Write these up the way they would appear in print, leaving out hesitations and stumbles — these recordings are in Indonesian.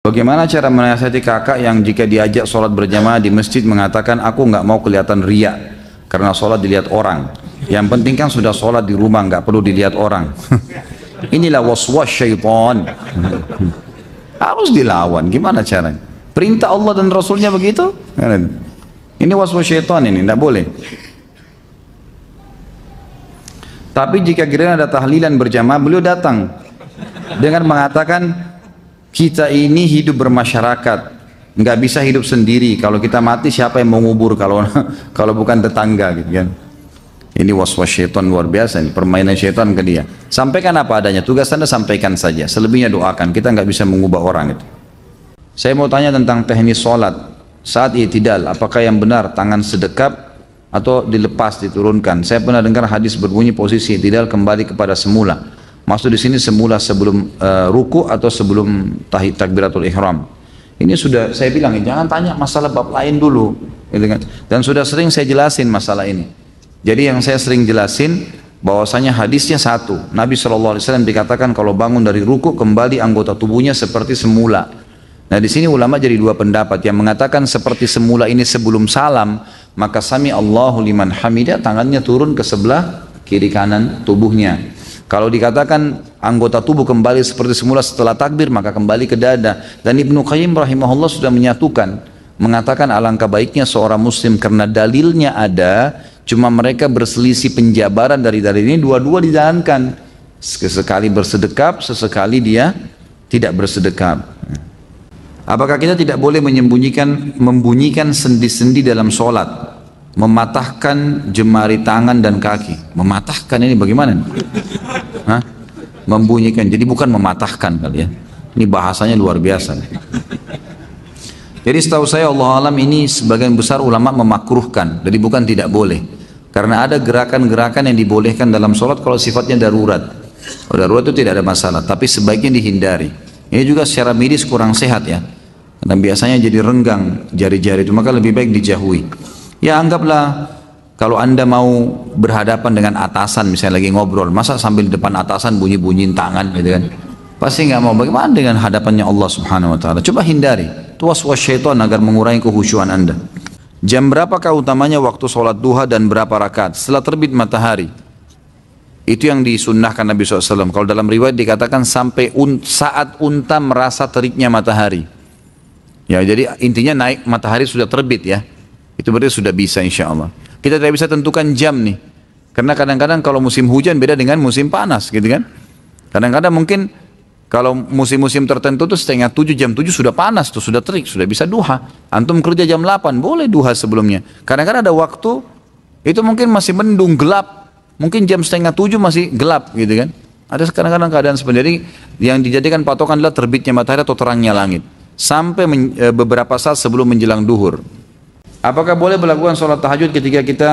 Bagaimana cara menasihati kakak yang jika diajak sholat berjamaah di masjid mengatakan aku nggak mau kelihatan riya karena sholat dilihat orang. Yang penting kan sudah sholat di rumah, nggak perlu dilihat orang. Inilah waswas syaitan. Harus dilawan. Gimana caranya? Perintah Allah dan Rasulnya begitu? Ini waswas syaitan ini, tidak boleh. Tapi jika kira ada tahlilan berjamaah, beliau datang dengan mengatakan kita ini hidup bermasyarakat, nggak bisa hidup sendiri. Kalau kita mati siapa yang mau ngubur kalau bukan tetangga gitu kan? Ini waswas syaitan luar biasa, ini permainan syaitan ke dia. Sampaikan apa adanya, tugas Anda sampaikan saja. Selebihnya doakan. Kita nggak bisa mengubah orang itu. Saya mau tanya tentang teknis sholat saat i'tidal. Apakah yang benar tangan sedekap atau dilepas diturunkan? Saya pernah dengar hadis berbunyi posisi i'tidal kembali kepada semula. Maksud di sini semula sebelum ruku atau sebelum takbiratul ihram. Ini sudah saya bilang, jangan tanya masalah bab lain dulu, gitu kan? Dan sudah sering saya jelasin masalah ini. Jadi yang saya sering jelasin bahwasanya hadisnya satu. Nabi SAW dikatakan kalau bangun dari ruku kembali anggota tubuhnya seperti semula. Nah di sini ulama jadi dua pendapat. Yang mengatakan seperti semula ini sebelum salam, maka sami Allahu liman hamidah, tangannya turun ke sebelah kiri kanan tubuhnya. Kalau dikatakan anggota tubuh kembali seperti semula setelah takbir, maka kembali ke dada. Dan Ibnu Qayyim rahimahullah sudah menyatukan, mengatakan alangkah baiknya seorang muslim karena dalilnya ada, cuma mereka berselisih penjabaran dari dalil ini, dua-dua dijalankan. Sesekali bersedekap, sesekali dia tidak bersedekap. Apakah kita tidak boleh membunyikan sendi-sendi dalam sholat? Mematahkan jemari tangan dan kaki. Mematahkan ini bagaimana? Hah? Membunyikan, jadi bukan mematahkan kali ya. Ini bahasanya luar biasa. Jadi setahu saya Allah alam ini sebagian besar ulama memakruhkan, jadi bukan tidak boleh. Karena ada gerakan-gerakan yang dibolehkan dalam sholat kalau sifatnya darurat. Kalau darurat itu tidak ada masalah, tapi sebaiknya dihindari. Ini juga secara medis kurang sehat ya. Dan biasanya jadi renggang jari-jari itu, maka lebih baik dijauhi. Ya anggaplah kalau Anda mau berhadapan dengan atasan, misalnya lagi ngobrol, masa sambil di depan atasan bunyi-bunyiin tangan gitu kan? Pasti nggak mau. Bagaimana dengan hadapannya Allah Subhanahu Wa Taala? Coba hindari. Itu waswas syaitan agar mengurangi kekhusyuan Anda. Jam berapakah utamanya waktu sholat duha dan berapa rakaat? Setelah terbit matahari. Itu yang disunnahkan Nabi SAW. Kalau dalam riwayat dikatakan sampai saat unta merasa teriknya matahari. Ya jadi intinya naik matahari sudah terbit ya. Itu berarti sudah bisa insya Allah. Kita tidak bisa tentukan jam nih. Karena kadang-kadang kalau musim hujan beda dengan musim panas gitu kan. Kadang-kadang mungkin kalau musim-musim tertentu tuh setengah 7, jam 7 sudah panas tuh, sudah terik, sudah bisa duha. Antum kerja jam 8, boleh duha sebelumnya. Kadang-kadang ada waktu, itu mungkin masih mendung, gelap. Mungkin jam setengah 7 masih gelap gitu kan. Ada kadang-kadang keadaan seperti yang dijadikan patokan adalah terbitnya matahari atau terangnya langit. Sampai beberapa saat sebelum menjelang duhur. Apakah boleh melakukan sholat tahajud ketika kita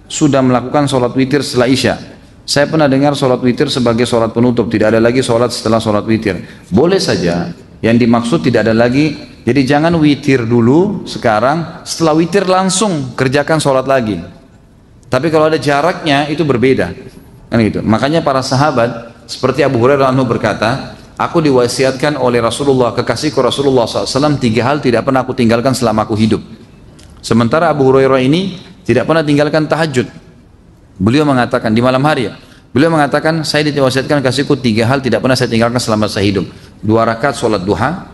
sudah melakukan sholat witir setelah isya? Saya pernah dengar sholat witir sebagai sholat penutup, tidak ada lagi sholat setelah sholat witir. Boleh saja, yang dimaksud tidak ada lagi. Jadi jangan witir dulu sekarang, setelah witir langsung kerjakan sholat lagi. Tapi kalau ada jaraknya itu berbeda. Kan gitu. Makanya para sahabat seperti Abu Hurairah anhu berkata, aku diwasiatkan oleh Rasulullah, kekasihku Rasulullah SAW, 3 hal tidak pernah aku tinggalkan selama aku hidup. Sementara Abu Hurairah ini tidak pernah tinggalkan tahajud. Beliau mengatakan di malam hari ya. Beliau mengatakan saya diwasiatkan kasihku 3 hal tidak pernah saya tinggalkan selama saya hidup. 2 rakaat sholat duha,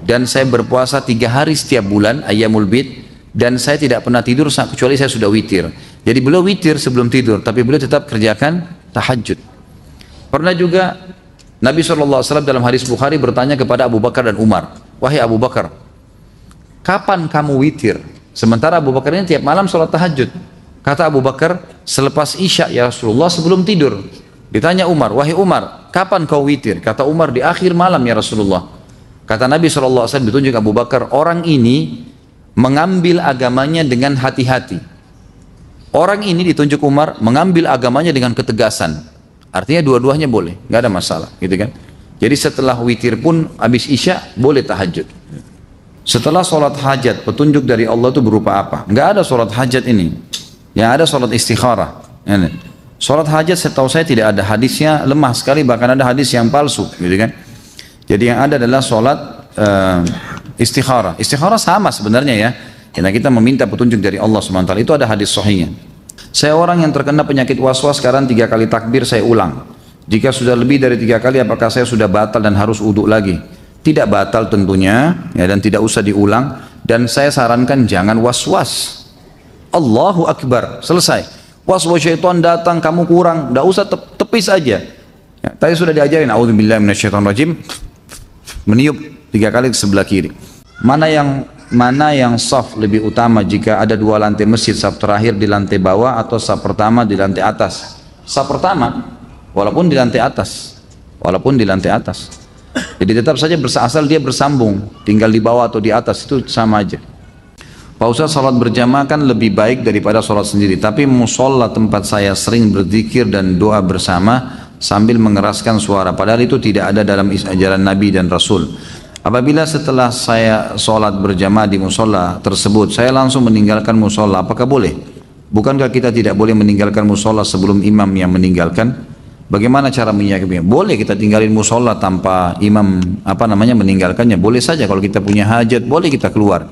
dan saya berpuasa 3 hari setiap bulan ayyamul bid, dan saya tidak pernah tidur kecuali saya sudah witir. Jadi beliau witir sebelum tidur, tapi beliau tetap kerjakan tahajud. Pernah juga Nabi SAW dalam hadis Bukhari bertanya kepada Abu Bakar dan Umar, wahai Abu Bakar, kapan kamu witir? Sementara Abu Bakar ini tiap malam sholat tahajud. Kata Abu Bakar, selepas isya ya Rasulullah, sebelum tidur. Ditanya Umar, wahai Umar, kapan kau witir? Kata Umar, di akhir malam ya Rasulullah. Kata Nabi SAW ditunjuk Abu Bakar, orang ini mengambil agamanya dengan hati-hati. Orang ini ditunjuk Umar mengambil agamanya dengan ketegasan. Artinya dua-duanya boleh, nggak ada masalah, gitu kan? Jadi setelah witir pun habis isya boleh tahajud. Setelah sholat hajat, petunjuk dari Allah itu berupa apa? Nggak ada sholat hajat ini. Yang ada sholat istikharah. Sholat hajat setahu saya tidak ada hadisnya, lemah sekali, bahkan ada hadis yang palsu, gitu kan? Jadi yang ada adalah sholat istikharah. Istikharah sama sebenarnya ya. Karena kita meminta petunjuk dari Allah SWT. Itu ada hadis sahihnya. Saya orang yang terkena penyakit was-was, sekarang 3 kali takbir saya ulang. Jika sudah lebih dari 3 kali, apakah saya sudah batal dan harus wudhu lagi? Tidak batal tentunya, ya, dan tidak usah diulang. Dan saya sarankan jangan was-was. Allahu Akbar, selesai. Was-was syaitan datang, kamu kurang, tidak usah tepis aja. Ya, tadi sudah diajarin, a'udzubillahi minasyaitonirrajim, meniup 3 kali ke sebelah kiri. Mana yang saf lebih utama jika ada 2 lantai masjid, saf terakhir di lantai bawah atau saf pertama di lantai atas? Saf pertama, walaupun di lantai atas, jadi tetap saja asal dia bersambung, tinggal di bawah atau di atas itu sama aja. Pak Ustaz, salat berjamaah kan lebih baik daripada salat sendiri, tapi musola tempat saya sering berzikir dan doa bersama sambil mengeraskan suara, padahal itu tidak ada dalam ajaran Nabi dan Rasul. Apabila setelah saya sholat berjamaah di musola tersebut, saya langsung meninggalkan musola, apakah boleh? Bukankah kita tidak boleh meninggalkan musola sebelum imam yang meninggalkan? Bagaimana cara menyikapinya? Boleh kita tinggalin musola tanpa imam meninggalkannya. Boleh saja kalau kita punya hajat, boleh kita keluar.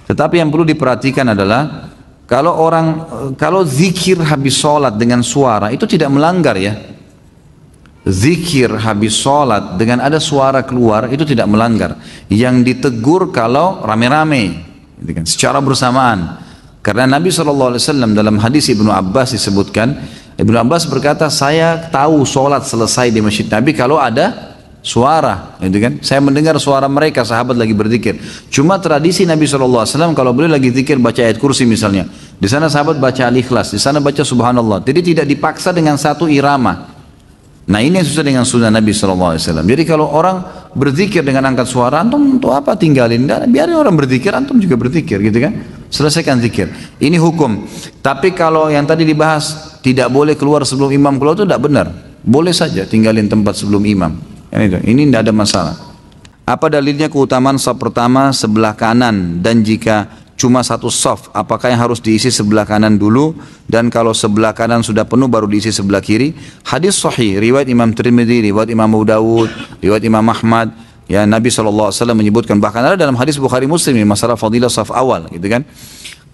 Tetapi yang perlu diperhatikan adalah kalau zikir habis sholat dengan suara itu tidak melanggar ya. Zikir habis sholat dengan ada suara keluar itu tidak melanggar. Yang ditegur kalau rame-rame, gitu kan, secara bersamaan. Karena Nabi SAW dalam hadis Ibnu Abbas disebutkan, Ibnu Abbas berkata, saya tahu sholat selesai di masjid Nabi kalau ada suara, gitu kan. Saya mendengar suara mereka sahabat lagi berzikir. Cuma tradisi Nabi SAW kalau beliau lagi zikir baca ayat kursi misalnya, di sana sahabat baca Al-Ikhlas, di sana baca Subhanallah. Jadi tidak dipaksa dengan satu irama. Nah ini yang susah dengan sunnah Nabi SAW. Jadi kalau orang berzikir dengan angkat suara, antum untuk apa tinggalin? Biarin orang berzikir, antum juga berzikir, gitu kan? Selesaikan zikir. Ini hukum. Tapi kalau yang tadi dibahas tidak boleh keluar sebelum imam keluar, itu tidak benar. Boleh saja tinggalin tempat sebelum imam. Ini tidak ada masalah. Apa dalilnya keutamaan saf pertama sebelah kanan, dan jika cuma satu saf, apakah yang harus diisi sebelah kanan dulu, dan kalau sebelah kanan sudah penuh baru diisi sebelah kiri? Hadis sahih riwayat Imam Tirmidzi, riwayat Imam Abu Dawud, riwayat Imam Ahmad, ya, Nabi SAW menyebutkan, bahkan ada dalam hadis Bukhari Muslim ini masalah fadilah saf awal, gitu kan.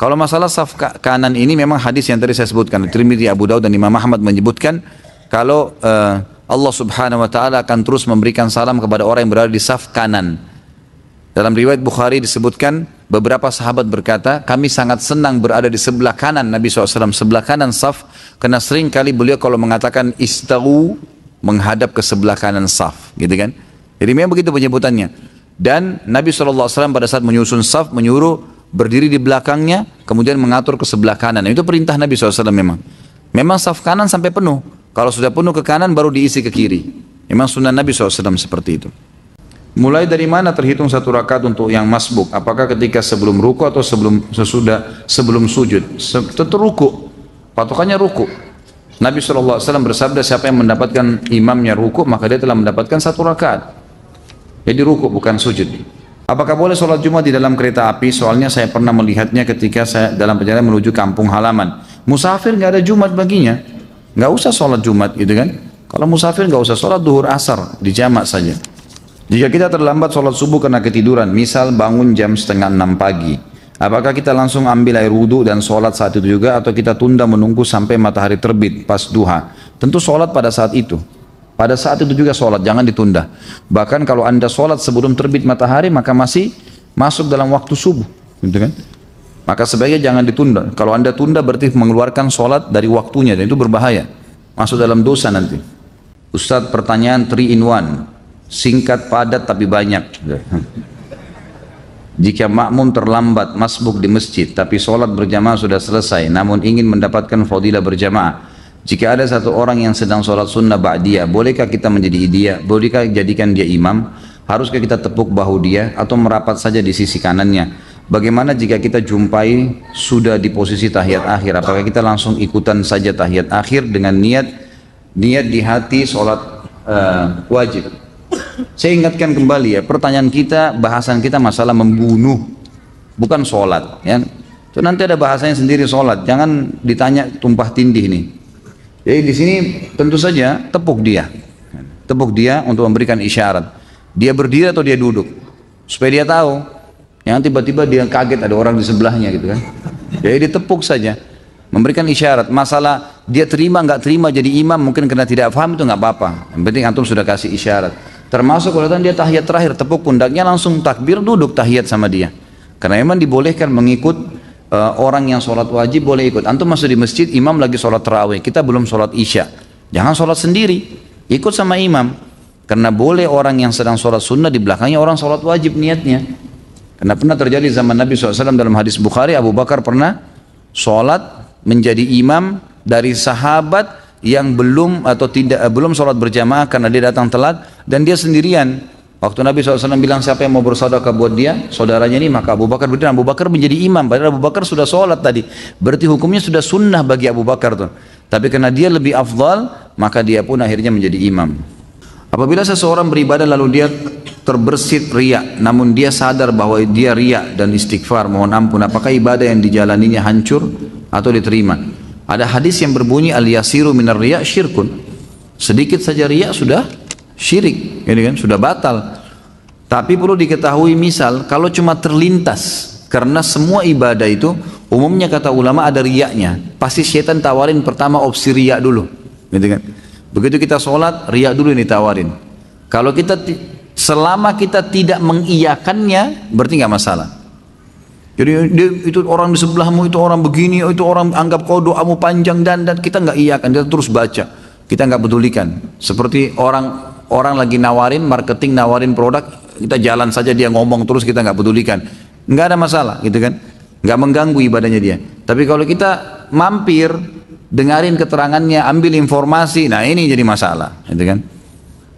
Kalau masalah saf kanan ini memang hadis yang tadi saya sebutkan, Tirmidzi, Abu Dawud dan Imam Ahmad menyebutkan kalau Allah Subhanahu wa taala akan terus memberikan salam kepada orang yang berada di saf kanan. Dalam riwayat Bukhari disebutkan, beberapa sahabat berkata, kami sangat senang berada di sebelah kanan Nabi SAW, sebelah kanan saf, karena sering kali beliau kalau mengatakan istawu, menghadap ke sebelah kanan saf, gitu kan. Jadi memang begitu penyebutannya. Dan Nabi SAW pada saat menyusun saf, menyuruh berdiri di belakangnya, kemudian mengatur ke sebelah kanan. Itu perintah Nabi SAW memang. Memang saf kanan sampai penuh. Kalau sudah penuh ke kanan, baru diisi ke kiri. Memang sunnah Nabi SAW seperti itu. Mulai dari mana terhitung 1 rakaat untuk yang masbuk? Apakah ketika sebelum ruku atau sebelum sujud? Tentu ruku. Patokannya ruku. Nabi SAW bersabda, siapa yang mendapatkan imamnya ruku, maka dia telah mendapatkan 1 rakaat. Jadi ruku bukan sujud. Apakah boleh sholat Jumat di dalam kereta api? Soalnya saya pernah melihatnya ketika saya dalam perjalanan menuju kampung halaman. Musafir nggak ada Jumat baginya, nggak usah sholat Jumat, gitu kan. Kalau musafir nggak usah sholat duhur asar, di jamak saja. Jika kita terlambat sholat subuh karena ketiduran, misal bangun jam 5:30 pagi, apakah kita langsung ambil air wudhu dan sholat saat itu juga, atau kita tunda menunggu sampai matahari terbit pas duha? Tentu sholat pada saat itu. Pada saat itu juga sholat, jangan ditunda. Bahkan kalau anda sholat sebelum terbit matahari, maka masih masuk dalam waktu subuh, gitu kan? Maka sebaiknya jangan ditunda. Kalau anda tunda berarti mengeluarkan sholat dari waktunya, dan itu berbahaya. Masuk dalam dosa nanti. Ustadz, pertanyaan 3 in 1. Singkat, padat, tapi banyak. Jika makmum terlambat masbuk di masjid, tapi sholat berjamaah sudah selesai, namun ingin mendapatkan fadilah berjamaah, jika ada satu orang yang sedang sholat sunnah ba'diyah, bolehkah kita menjadi dia? Bolehkah jadikan dia imam? Haruskah kita tepuk bahu dia atau merapat saja di sisi kanannya? Bagaimana jika kita jumpai sudah di posisi tahiyat akhir? Apakah kita langsung ikutan saja tahiyat akhir dengan niat di hati sholat wajib? Saya ingatkan kembali ya, pertanyaan kita, bahasan kita masalah membunuh, bukan sholat, ya. Itu nanti ada bahasanya sendiri sholat, jangan ditanya tumpah tindih nih. Jadi di sini tentu saja tepuk dia untuk memberikan isyarat. Dia berdiri atau dia duduk? supaya dia tahu. Yang tiba-tiba dia kaget ada orang di sebelahnya gitu kan. Jadi ditepuk saja, memberikan isyarat. Masalah dia terima nggak terima jadi imam mungkin karena tidak paham itu nggak apa-apa. Yang penting antum sudah kasih isyarat. Termasuk kalau dia tahiyat terakhir tepuk pundaknya langsung takbir duduk tahiyat sama dia. Karena memang dibolehkan mengikut orang yang sholat wajib boleh ikut. Antum masuk di masjid, imam lagi sholat tarawih, kita belum sholat isya. Jangan sholat sendiri, ikut sama imam. Karena boleh orang yang sedang sholat sunnah di belakangnya orang sholat wajib niatnya. Karena pernah terjadi zaman Nabi SAW dalam hadis Bukhari, Abu Bakar pernah sholat menjadi imam dari sahabat yang belum sholat berjamaah karena dia datang telat dan dia sendirian. Waktu Nabi SAW bilang siapa yang mau bersedekah buat dia, saudaranya ini, maka Abu Bakar berdiri. Abu Bakar menjadi imam, padahal Abu Bakar sudah sholat tadi. Berarti hukumnya sudah sunnah bagi Abu Bakar tuh. Tapi karena dia lebih afdal, maka dia pun akhirnya menjadi imam. Apabila seseorang beribadah lalu dia terbersit riya, namun dia sadar bahwa dia riya dan istighfar, mohon ampun, apakah ibadah yang dijalaninya hancur atau diterima? Ada hadis yang berbunyi al-yasiru minar riya syirkun. Sedikit saja riya sudah syirik, gitu kan? Sudah batal. Tapi perlu diketahui misal kalau cuma terlintas, karena semua ibadah itu umumnya kata ulama ada riyanya. Pasti syaitan tawarin pertama opsi riya dulu, gitu kan? Begitu kita sholat, riya dulu yang ditawarin. Kalau kita selama kita tidak mengiyakannya, berarti nggak masalah. Jadi itu orang di sebelahmu, itu orang begini, itu orang anggap kau doamu panjang dan kita nggak iyakan, kita terus baca, kita nggak pedulikan. Seperti orang lagi nawarin marketing, nawarin produk, kita jalan saja dia ngomong terus kita nggak pedulikan, nggak ada masalah, gitu kan? Nggak mengganggu ibadahnya dia. Tapi kalau kita mampir, dengarin keterangannya, ambil informasi, nah ini jadi masalah, gitu kan?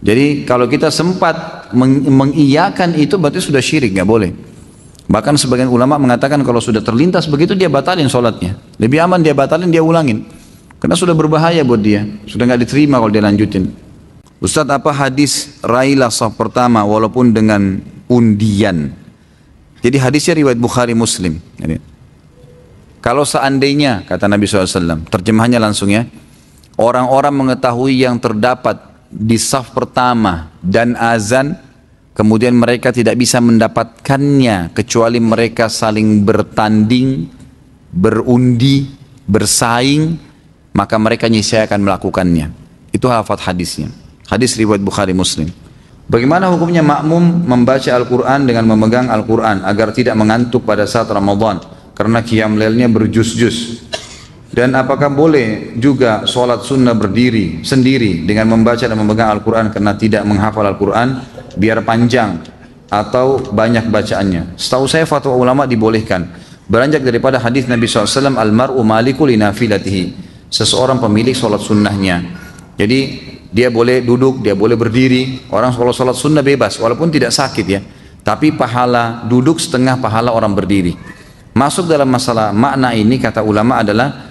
Jadi kalau kita sempat mengiyakan itu berarti sudah syirik, nggak boleh. Bahkan sebagian ulama mengatakan kalau sudah terlintas begitu dia batalin sholatnya. Lebih aman dia batalin, dia ulangin. Karena sudah berbahaya buat dia, sudah nggak diterima kalau dia lanjutin. Ustadz, apa hadis railah saf pertama walaupun dengan undian? Jadi hadisnya riwayat Bukhari Muslim. Kalau seandainya, kata Nabi SAW, terjemahannya langsung ya, orang-orang mengetahui yang terdapat di saf pertama dan azan, kemudian mereka tidak bisa mendapatkannya kecuali mereka saling bertanding, berundi, bersaing, maka mereka niscaya akan melakukannya. Itu lafaz hadisnya. Hadis riwayat Bukhari Muslim. Bagaimana hukumnya makmum membaca Al-Quran dengan memegang Al-Quran agar tidak mengantuk pada saat Ramadan karena qiyam lailnya berjuz-juz? Dan apakah boleh juga sholat sunnah berdiri sendiri dengan membaca dan memegang Al-Quran karena tidak menghafal Al-Quran biar panjang atau banyak bacaannya? Setahu saya fatwa ulama dibolehkan, beranjak daripada hadis Nabi SAW, al-mar'u maliku li nafilatihi, seseorang pemilik sholat sunnahnya. Jadi dia boleh duduk, dia boleh berdiri. Orang kalau sholat sunnah bebas walaupun tidak sakit ya, tapi pahala duduk setengah pahala orang berdiri. Masuk dalam masalah makna ini kata ulama adalah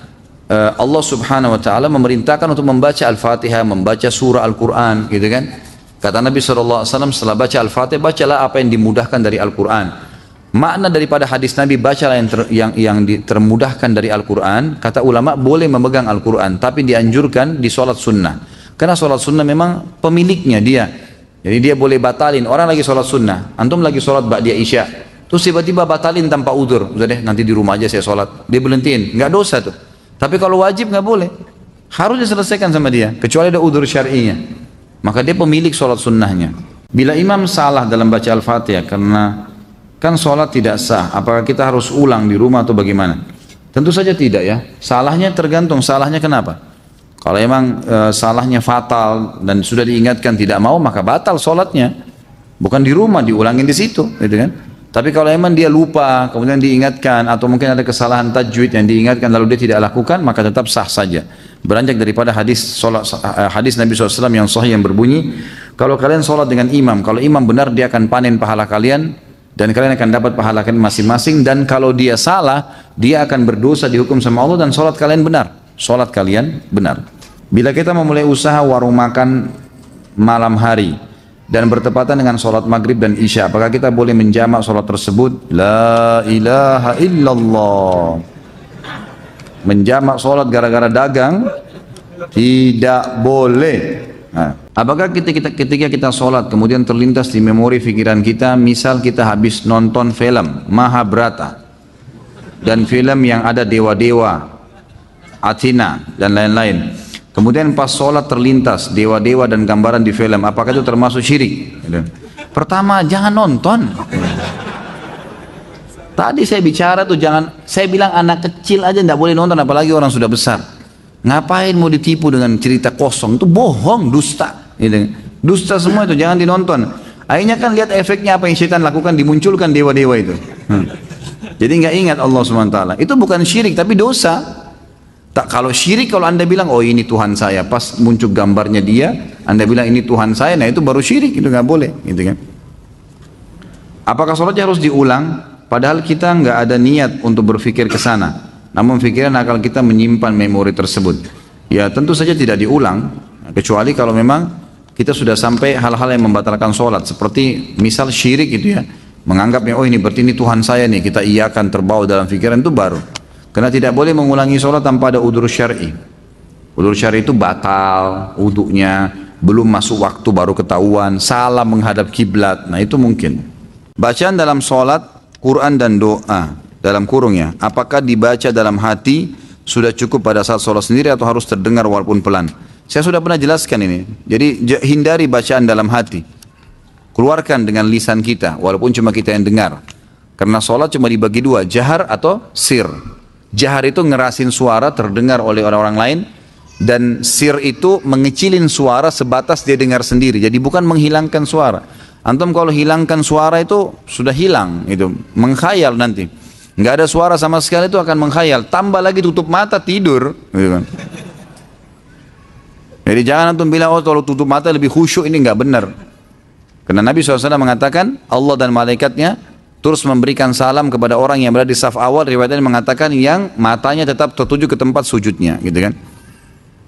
Allah subhanahu wa ta'ala memerintahkan untuk membaca Al-Fatihah, membaca surah Al-Quran, gitu kan? Kata Nabi SAW, setelah baca Al-Fatihah, bacalah apa yang dimudahkan dari Al-Quran. Makna daripada hadis Nabi, bacalah yang termudahkan dari Al-Quran, kata ulama boleh memegang Al-Quran, tapi dianjurkan di sholat sunnah. Karena sholat sunnah memang pemiliknya dia. Jadi dia boleh batalin, orang lagi sholat sunnah, antum lagi sholat ba'diyah isya, terus tiba-tiba batalin tanpa udzur, udah deh nanti di rumah aja saya sholat, dia berhentiin, nggak dosa tuh. Tapi kalau wajib nggak boleh, harus diselesaikan sama dia, kecuali ada udzur syar'inya. Maka dia pemilik sholat sunnahnya. Bila imam salah dalam baca Al-Fatihah karena kan sholat tidak sah, apakah kita harus ulang di rumah atau bagaimana? Tentu saja tidak ya. Salahnya tergantung salahnya kenapa. Kalau emang salahnya fatal dan sudah diingatkan tidak mau, maka batal sholatnya. Bukan di rumah, diulangin di situ, gitu kan? Tapi kalau emang dia lupa, kemudian diingatkan, atau mungkin ada kesalahan tajwid yang diingatkan lalu dia tidak lakukan, maka tetap sah saja. Beranjak daripada hadis Nabi SAW yang sahih yang berbunyi, kalau kalian sholat dengan imam, kalau imam benar dia akan panen pahala kalian, dan kalian akan dapat pahala kalian masing-masing, dan kalau dia salah, dia akan berdosa dihukum sama Allah, dan sholat kalian benar. Sholat kalian benar. Bila kita memulai usaha warung makan malam hari, dan bertepatan dengan sholat maghrib dan isya, apakah kita boleh menjamak sholat tersebut? La ilaha illallah. Menjamak sholat gara-gara dagang tidak boleh. Nah, apakah ketika kita sholat kemudian terlintas di memori pikiran kita, misal kita habis nonton film Mahabharata dan film yang ada dewa-dewa, Athena dan lain-lain, kemudian pas sholat terlintas dewa-dewa dan gambaran di film, apakah itu termasuk syirik? Pertama, jangan nonton. Tadi saya bicara tuh jangan, saya bilang anak kecil aja tidak boleh nonton, apalagi orang sudah besar. Ngapain mau ditipu dengan cerita kosong? Itu bohong, dusta. Gitu. Dusta semua itu, jangan dinonton. Akhirnya kan lihat efeknya apa yang syaitan lakukan, dimunculkan dewa-dewa itu. Jadi nggak ingat Allah SWT. Itu bukan syirik, tapi dosa. Tak, kalau syirik, kalau anda bilang, oh ini Tuhan saya, pas muncul gambarnya dia, anda bilang ini Tuhan saya, nah itu baru syirik, itu nggak boleh. Gitu kan. Apakah sholatnya harus diulang? Padahal kita nggak ada niat untuk berpikir ke sana, namun pikiran akal kita menyimpan memori tersebut. Ya tentu saja tidak diulang, kecuali kalau memang kita sudah sampai hal-hal yang membatalkan sholat, seperti misal syirik itu ya, menganggapnya oh ini berarti ini Tuhan saya nih, kita iakan terbawa dalam pikiran, itu baru. Karena tidak boleh mengulangi sholat tanpa ada udzur syar'i. Udzur syar'i itu batal, wudhunya belum masuk waktu baru ketahuan, salah menghadap kiblat, nah itu mungkin. Bacaan dalam sholat Quran dan doa dalam kurung ya, apakah dibaca dalam hati sudah cukup pada saat sholat sendiri atau harus terdengar walaupun pelan? Saya sudah pernah jelaskan ini. Jadi hindari bacaan dalam hati, keluarkan dengan lisan kita walaupun cuma kita yang dengar, karena sholat cuma dibagi dua, jahar atau sir. Jahar itu ngerasin suara terdengar oleh orang-orang lain, dan sir itu mengecilin suara sebatas dia dengar sendiri, jadi bukan menghilangkan suara. Antum kalau hilangkan suara itu sudah hilang, itu mengkhayal nanti. Nggak ada suara sama sekali, itu akan mengkhayal. Tambah lagi tutup mata tidur. Gitu kan. Jadi jangan antum bilang oh kalau tutup mata lebih khusyuk, ini nggak benar. Karena Nabi SAW mengatakan Allah dan malaikatnya terus memberikan salam kepada orang yang berada di saf awal. Riwayatnya mengatakan yang matanya tetap tertuju ke tempat sujudnya, gitu kan.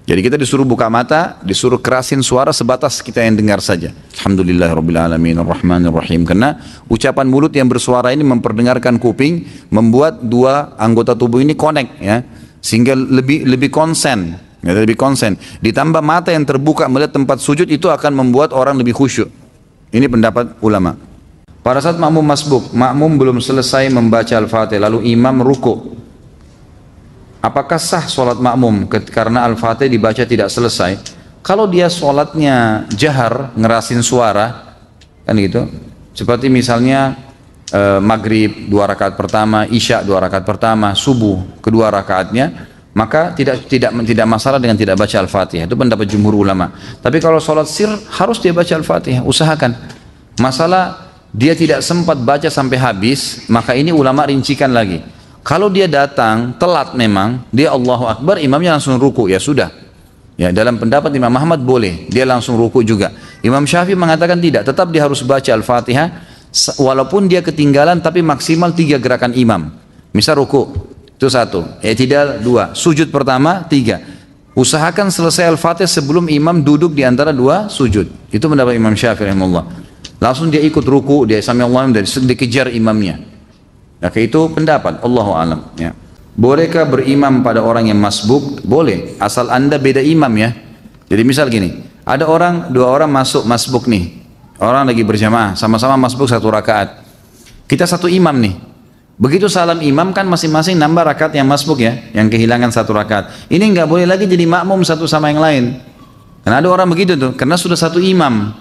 Jadi kita disuruh buka mata, disuruh kerasin suara sebatas kita yang dengar saja. Alhamdulillahirrabbilalamin arrahmanirrahim. Karena ucapan mulut yang bersuara ini memperdengarkan kuping, membuat dua anggota tubuh ini connect ya, sehingga lebih konsen, ya, lebih konsen. Ditambah mata yang terbuka melihat tempat sujud, itu akan membuat orang lebih khusyuk. Ini pendapat ulama. Pada saat makmum masbuk, makmum belum selesai membaca Al-Fatihah lalu imam ruku'. Apakah sah sholat makmum karena Al-Fatihah dibaca tidak selesai? Kalau dia sholatnya jahar, ngerasin suara, kan gitu. Seperti misalnya maghrib 2 rakaat pertama, isya 2 rakaat pertama, subuh kedua rakaatnya, maka tidak masalah dengan tidak baca Al-Fatihah. Itu pendapat jumhur ulama. Tapi kalau sholat sir harus dia baca Al-Fatihah, usahakan. Masalah dia tidak sempat baca sampai habis, maka ini ulama rincikan lagi. Kalau dia datang telat memang, dia Allahu Akbar, imamnya langsung ruku, ya sudah. Ya, dalam pendapat Imam Ahmad boleh, dia langsung ruku juga. Imam Syafi'i mengatakan tidak, tetap dia harus baca Al-Fatihah, walaupun dia ketinggalan tapi maksimal 3 gerakan imam. Misal ruku, itu 1, i'tidal 2, sujud pertama 3. Usahakan selesai Al-Fatihah sebelum imam duduk di antara 2 sujud. Itu pendapat Imam Syafi'i rahimahullah. Langsung dia ikut ruku, dia sami'allahu liman, dan dikejar imamnya. Maka itu pendapat, Allahu a'lam. Ya. Bolehkah berimam pada orang yang masbuk? Boleh, asal anda beda imam ya. Jadi misal gini, ada dua orang masuk masbuk nih. Orang lagi berjamaah, sama-sama masbuk 1 rakaat. Kita satu imam nih. Begitu salam imam kan masing-masing nambah rakaat yang masbuk ya, yang kehilangan 1 rakaat. Ini nggak boleh lagi jadi makmum satu sama yang lain. Karena ada orang begitu tuh, karena sudah satu imam.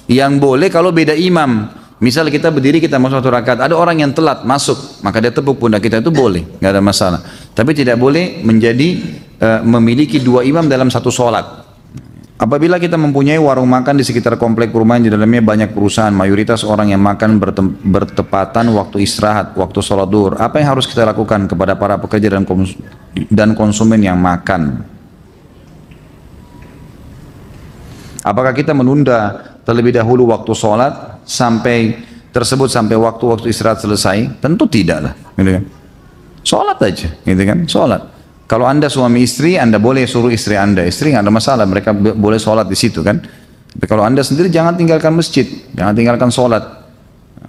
Yang boleh kalau beda imam. Misal kita berdiri, kita masuk 1 rakaat, ada orang yang telat masuk, maka dia tepuk pundak kita, itu boleh, nggak ada masalah. Tapi tidak boleh memiliki 2 imam dalam satu sholat. Apabila kita mempunyai warung makan di sekitar komplek perumahan, di dalamnya banyak perusahaan, mayoritas orang yang makan bertepatan waktu istirahat, waktu sholat duhur, apa yang harus kita lakukan kepada para pekerja dan konsumen yang makan? Apakah kita menunda terlebih dahulu waktu sholat sampai waktu istirahat selesai? Tentu tidak lah, gitu kan. Sholat aja, gitu kan, sholat. Kalau anda suami istri, anda boleh suruh istri nggak ada masalah, mereka boleh sholat di situ kan. Tapi kalau anda sendiri jangan tinggalkan masjid, jangan tinggalkan sholat.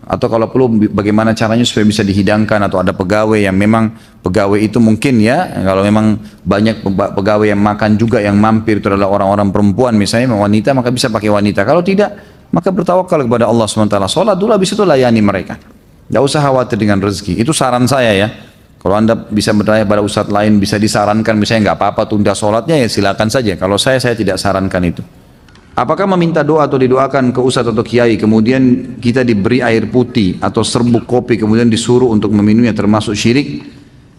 atau kalau perlu bagaimana caranya supaya bisa dihidangkan, atau ada pegawai yang memang pegawai itu mungkin ya, kalau memang banyak pegawai yang makan juga yang mampir itu adalah orang-orang perempuan misalnya, wanita, maka bisa pakai wanita. Kalau tidak, maka bertawakal kepada Allah SWT. Sholat dulu, habis itu layani mereka. Tidak usah khawatir dengan rezeki. Itu saran saya ya. Kalau Anda bisa bertanya pada ustadz lain, bisa disarankan misalnya nggak apa-apa tunda sholatnya, ya silakan saja. Kalau saya tidak sarankan itu. Apakah meminta doa atau didoakan ke ustadz atau kiai, kemudian kita diberi air putih atau serbuk kopi, kemudian disuruh untuk meminumnya, termasuk syirik?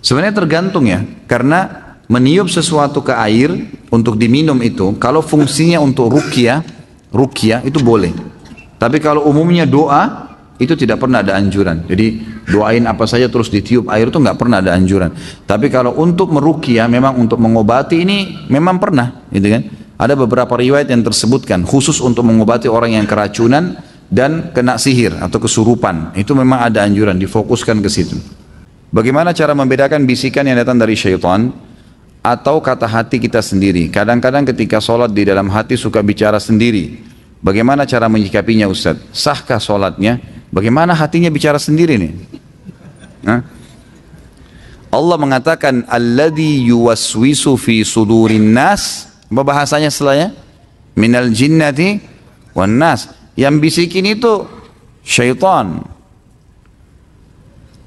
Sebenarnya tergantung ya, karena meniup sesuatu ke air untuk diminum itu, kalau fungsinya untuk ruqyah itu boleh. Tapi kalau umumnya doa, itu tidak pernah ada anjuran. Jadi doain apa saja terus ditiup air itu nggak pernah ada anjuran. Tapi kalau untuk meruqyah, memang untuk mengobati, ini memang pernah, gitu kan? Ada beberapa riwayat yang tersebutkan khusus untuk mengobati orang yang keracunan dan kena sihir atau kesurupan. Itu memang ada anjuran, difokuskan ke situ. Bagaimana cara membedakan bisikan yang datang dari syaitan atau kata hati kita sendiri? Kadang-kadang ketika sholat di dalam hati suka bicara sendiri. Bagaimana cara menyikapinya Ustaz? Sahkah sholatnya? Bagaimana hatinya bicara sendiri nih? Hah? Allah mengatakan alladzi yuwaswisu fi sudurin nas. Apa bahasanya setelahnya? Minal jinnati wan nas. Yang bisikin itu syaitan.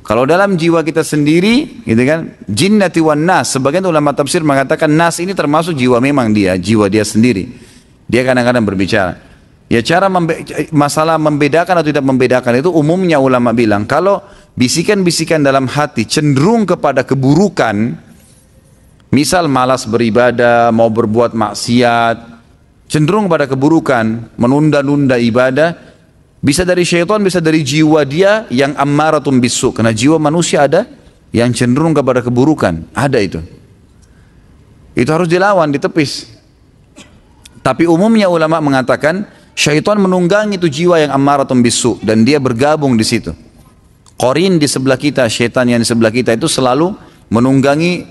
Kalau dalam jiwa kita sendiri, gitu kan? Jinnati wan nas. Sebagian ulama tafsir mengatakan nas ini termasuk jiwa, memang jiwa dia sendiri. Dia kadang-kadang berbicara. Ya, masalah membedakan atau tidak membedakan itu umumnya ulama bilang, kalau bisikan-bisikan dalam hati cenderung kepada keburukan, misal malas beribadah, mau berbuat maksiat, cenderung pada keburukan, menunda-nunda ibadah, bisa dari syaitan, bisa dari jiwa dia yang ammaratun bisu. Karena jiwa manusia ada yang cenderung kepada keburukan, ada itu. Itu harus dilawan, ditepis. Tapi umumnya ulama mengatakan syaitan menunggangi itu jiwa yang ammaratun bisu dan dia bergabung di situ. Qarin di sebelah kita, syaitan yang di sebelah kita itu selalu menunggangi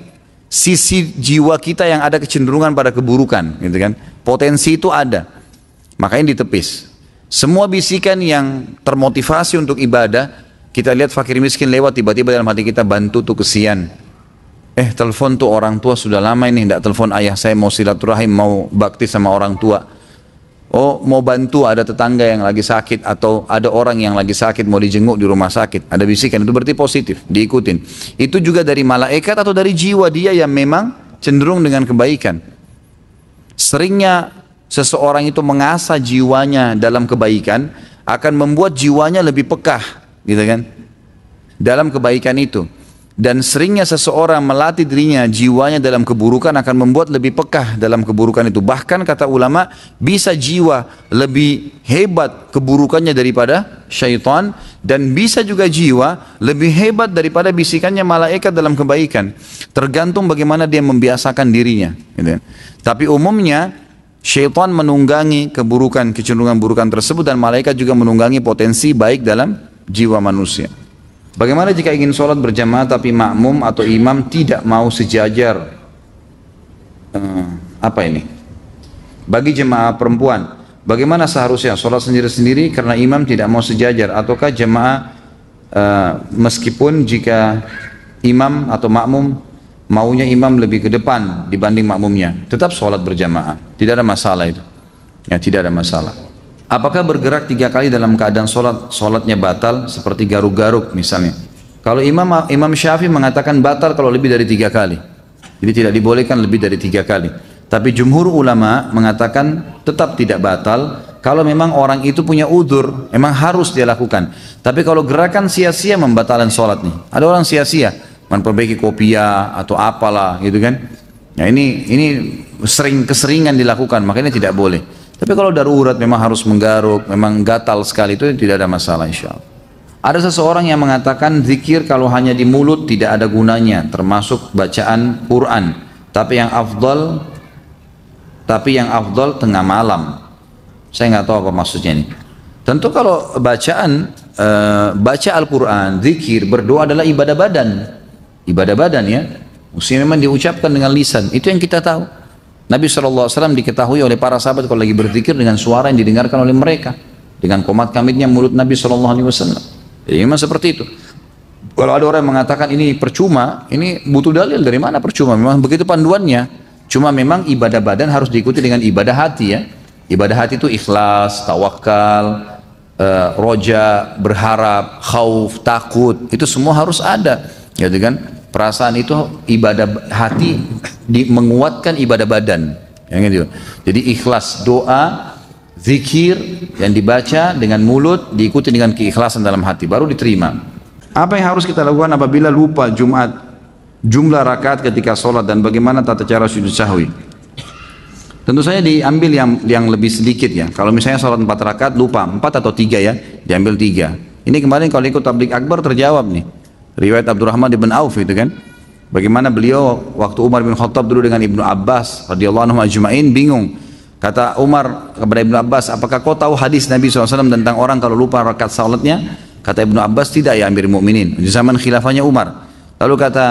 sisi jiwa kita yang ada kecenderungan pada keburukan, gitu kan? Potensi itu ada. Makanya ditepis. Semua bisikan yang termotivasi untuk ibadah, kita lihat fakir miskin lewat, tiba-tiba dalam hati kita, bantu tuh kesian. Telepon tuh orang tua sudah lama ini tidak telepon ayah saya, mau silaturahim, mau bakti sama orang tua. Oh, mau bantu ada tetangga yang lagi sakit, atau ada orang yang lagi sakit mau dijenguk di rumah sakit, ada bisikan, itu berarti positif, diikutin. Itu juga dari malaikat atau dari jiwa dia yang memang cenderung dengan kebaikan. Seringnya seseorang itu mengasah jiwanya dalam kebaikan, akan membuat jiwanya lebih pekah, gitu kan, dalam kebaikan itu. Dan seringnya seseorang melatih dirinya, jiwanya dalam keburukan, akan membuat lebih pekah dalam keburukan itu. Bahkan kata ulama, bisa jiwa lebih hebat keburukannya daripada syaitan, dan bisa juga jiwa lebih hebat daripada bisikannya malaikat dalam kebaikan. Tergantung bagaimana dia membiasakan dirinya, gitu. Tapi umumnya syaitan menunggangi keburukan, kecenderungan burukan tersebut, dan malaikat juga menunggangi potensi baik dalam jiwa manusia. Bagaimana jika ingin sholat berjamaah tapi makmum atau imam tidak mau sejajar? Apa ini? Bagi jemaah perempuan, bagaimana seharusnya sholat sendiri-sendiri karena imam tidak mau sejajar? Ataukah jemaah meskipun jika imam atau makmum maunya imam lebih ke depan dibanding makmumnya, tetap sholat berjamaah, tidak ada masalah itu. Ya, tidak ada masalah. Apakah bergerak 3 kali dalam keadaan sholatnya batal, seperti garuk-garuk misalnya? Kalau Imam Syafi'i mengatakan batal kalau lebih dari 3 kali. Jadi tidak dibolehkan lebih dari 3 kali. Tapi jumhur ulama mengatakan tetap tidak batal kalau memang orang itu punya udzur, memang harus dia lakukan. Tapi kalau gerakan sia-sia membatalkan sholat nih. Ada orang sia-sia, memperbaiki kopiah atau apalah gitu kan. Nah ini keseringan dilakukan, makanya tidak boleh. Tapi kalau darurat memang harus menggaruk, memang gatal sekali, itu tidak ada masalah insya Allah. Ada seseorang yang mengatakan zikir kalau hanya di mulut tidak ada gunanya, termasuk bacaan Quran. Tapi yang afdal tengah malam. Saya nggak tahu apa maksudnya ini. Tentu kalau baca Al-Quran, zikir, berdoa adalah ibadah badan. Ibadah badan ya. Mesti memang diucapkan dengan lisan. Itu yang kita tahu. Nabi SAW diketahui oleh para sahabat kalau lagi berzikir dengan suara yang didengarkan oleh mereka, dengan komat kamitnya mulut Nabi SAW. Jadi memang seperti itu. Kalau ada orang yang mengatakan ini percuma, ini butuh dalil. Dari mana percuma? Memang begitu panduannya. Cuma memang ibadah badan harus diikuti dengan ibadah hati ya. Ibadah hati itu ikhlas, tawakal, roja, berharap, khauf, takut. Itu semua harus ada, gitu kan? Perasaan itu ibadah hati menguatkan ibadah badan. Yang gitu. Jadi ikhlas doa, zikir yang dibaca dengan mulut diikuti dengan keikhlasan dalam hati baru diterima. Apa yang harus kita lakukan apabila lupa Jumat jumlah rakaat ketika sholat dan bagaimana tata cara sujud sahwi? Tentu saja diambil yang lebih sedikit ya. Kalau misalnya sholat 4 rakaat lupa 4 atau 3 ya, diambil 3. Ini kemarin kalau ikut tabligh akbar terjawab nih. Riwayat Abdurrahman bin Auf itu kan. Bagaimana beliau waktu Umar bin Khattab dulu dengan Ibnu Abbas radhiyallahu anhu ajma'in bingung. Kata Umar kepada Ibnu Abbas, apakah kau tahu hadis Nabi SAW tentang orang kalau lupa rakaat salatnya? Kata Ibnu Abbas, tidak ya Amir Mukminin. Di zaman khilafahnya Umar. Lalu kata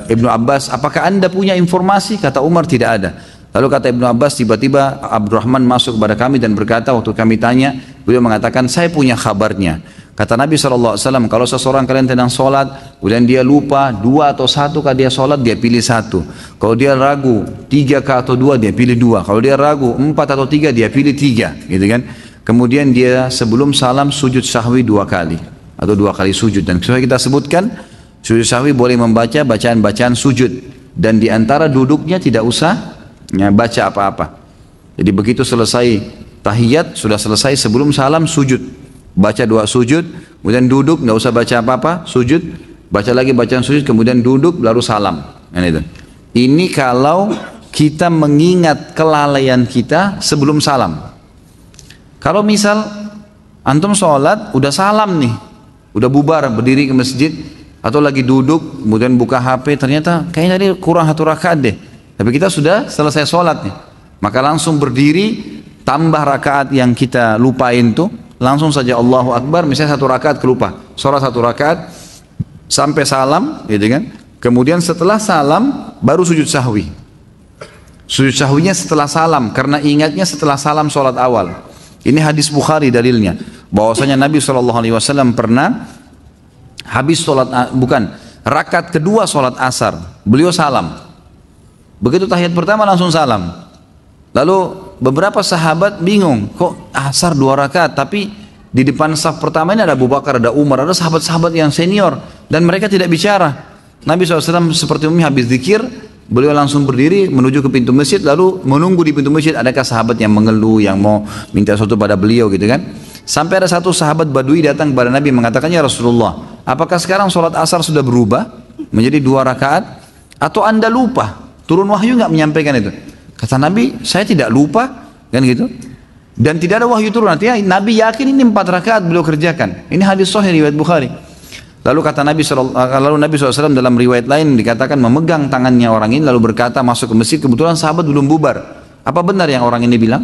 Ibnu Abbas, apakah anda punya informasi? Kata Umar, tidak ada. Lalu kata Ibnu Abbas, tiba-tiba Abdurrahman masuk kepada kami dan berkata, waktu kami tanya, beliau mengatakan, saya punya kabarnya. Kata Nabi SAW, kalau seseorang kalian sedang sholat, kemudian dia lupa 2 atau 1 kah dia sholat, dia pilih 1. Kalau dia ragu 3 kah atau 2, dia pilih 2. Kalau dia ragu 4 atau 3, dia pilih 3. Gitu kan? Kemudian dia sebelum salam sujud sahwi 2 kali. Atau 2 kali sujud. Dan sesuai kita sebutkan, sujud sahwi boleh membaca bacaan-bacaan sujud. Dan diantara duduknya tidak usah baca apa-apa. Jadi begitu selesai tahiyat, sudah selesai sebelum salam sujud. Baca 2 sujud, kemudian duduk, nggak usah baca apa-apa, sujud, baca lagi bacaan sujud, kemudian duduk, lalu salam. Ini kalau kita mengingat kelalaian kita sebelum salam. Kalau misal antum sholat, udah salam nih, udah bubar, berdiri ke masjid, atau lagi duduk, kemudian buka HP, ternyata kayaknya tadi kurang 1 rakaat deh. Tapi kita sudah selesai sholat nih, maka langsung berdiri, tambah rakaat yang kita lupain tuh, langsung saja Allahu Akbar, misalnya 1 rakaat kelupa, sholat 1 rakaat, sampai salam, gitu kan. Kemudian setelah salam, baru sujud sahwi. Sujud sahwinya setelah salam, karena ingatnya setelah salam sholat awal. Ini hadis Bukhari dalilnya, bahwasanya Nabi SAW pernah habis sholat, rakaat kedua sholat asar, beliau salam. Begitu tahiyat pertama langsung salam. Lalu beberapa sahabat bingung, kok asar 2 rakaat, tapi di depan saf pertama ini ada Abu Bakar, ada Umar, ada sahabat-sahabat yang senior, dan mereka tidak bicara. Nabi SAW seperti umumnya habis zikir, beliau langsung berdiri menuju ke pintu masjid, lalu menunggu di pintu masjid adakah sahabat yang mengeluh, yang mau minta sesuatu pada beliau gitu kan. Sampai ada satu sahabat Badui datang kepada Nabi mengatakan, ya Rasulullah, apakah sekarang sholat asar sudah berubah menjadi 2 rakaat, atau anda lupa? Turun wahyu nggak menyampaikan itu? Kata Nabi, saya tidak lupa, kan gitu. Dan tidak ada wahyu turun, artinya Nabi yakin ini 4 rakaat beliau kerjakan. Ini hadis sahih riwayat Bukhari. Lalu kata Nabi SAW dalam riwayat lain dikatakan memegang tangannya orang ini lalu berkata masuk ke masjid, kebetulan sahabat belum bubar. Apa benar yang orang ini bilang?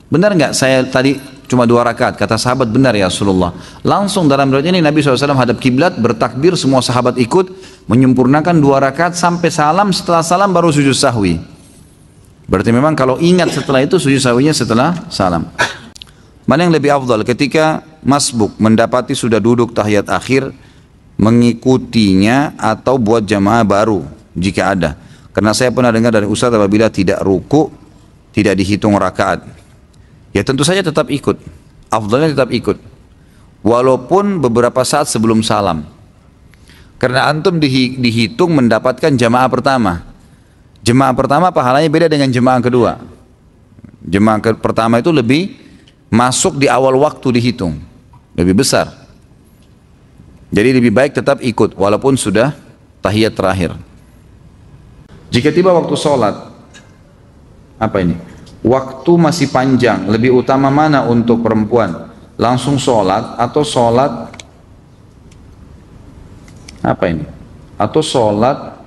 Benar nggak saya tadi cuma 2 rakaat? Kata sahabat, benar ya Rasulullah. Langsung dalam riwayat ini Nabi SAW hadap kiblat, bertakbir, semua sahabat ikut, menyempurnakan 2 rakaat sampai salam, setelah salam baru sujud sahwi. Berarti memang kalau ingat setelah itu sujud sahwinya setelah salam. Mana yang lebih afdal ketika masbuk mendapati sudah duduk tahiyat akhir, mengikutinya atau buat jamaah baru jika ada? Karena saya pernah dengar dari Ustaz apabila tidak ruku tidak dihitung rakaat. Ya tentu saja tetap ikut, afdalnya tetap ikut walaupun beberapa saat sebelum salam, karena antum dihitung mendapatkan jamaah pertama. Jemaah pertama pahalanya beda dengan jemaah kedua. Jemaah pertama itu lebih masuk di awal waktu dihitung, lebih besar. Jadi lebih baik tetap ikut walaupun sudah tahiyat terakhir. Jika tiba waktu sholat, apa ini? Waktu masih panjang, lebih utama mana untuk perempuan? Langsung sholat atau sholat apa ini? Atau sholat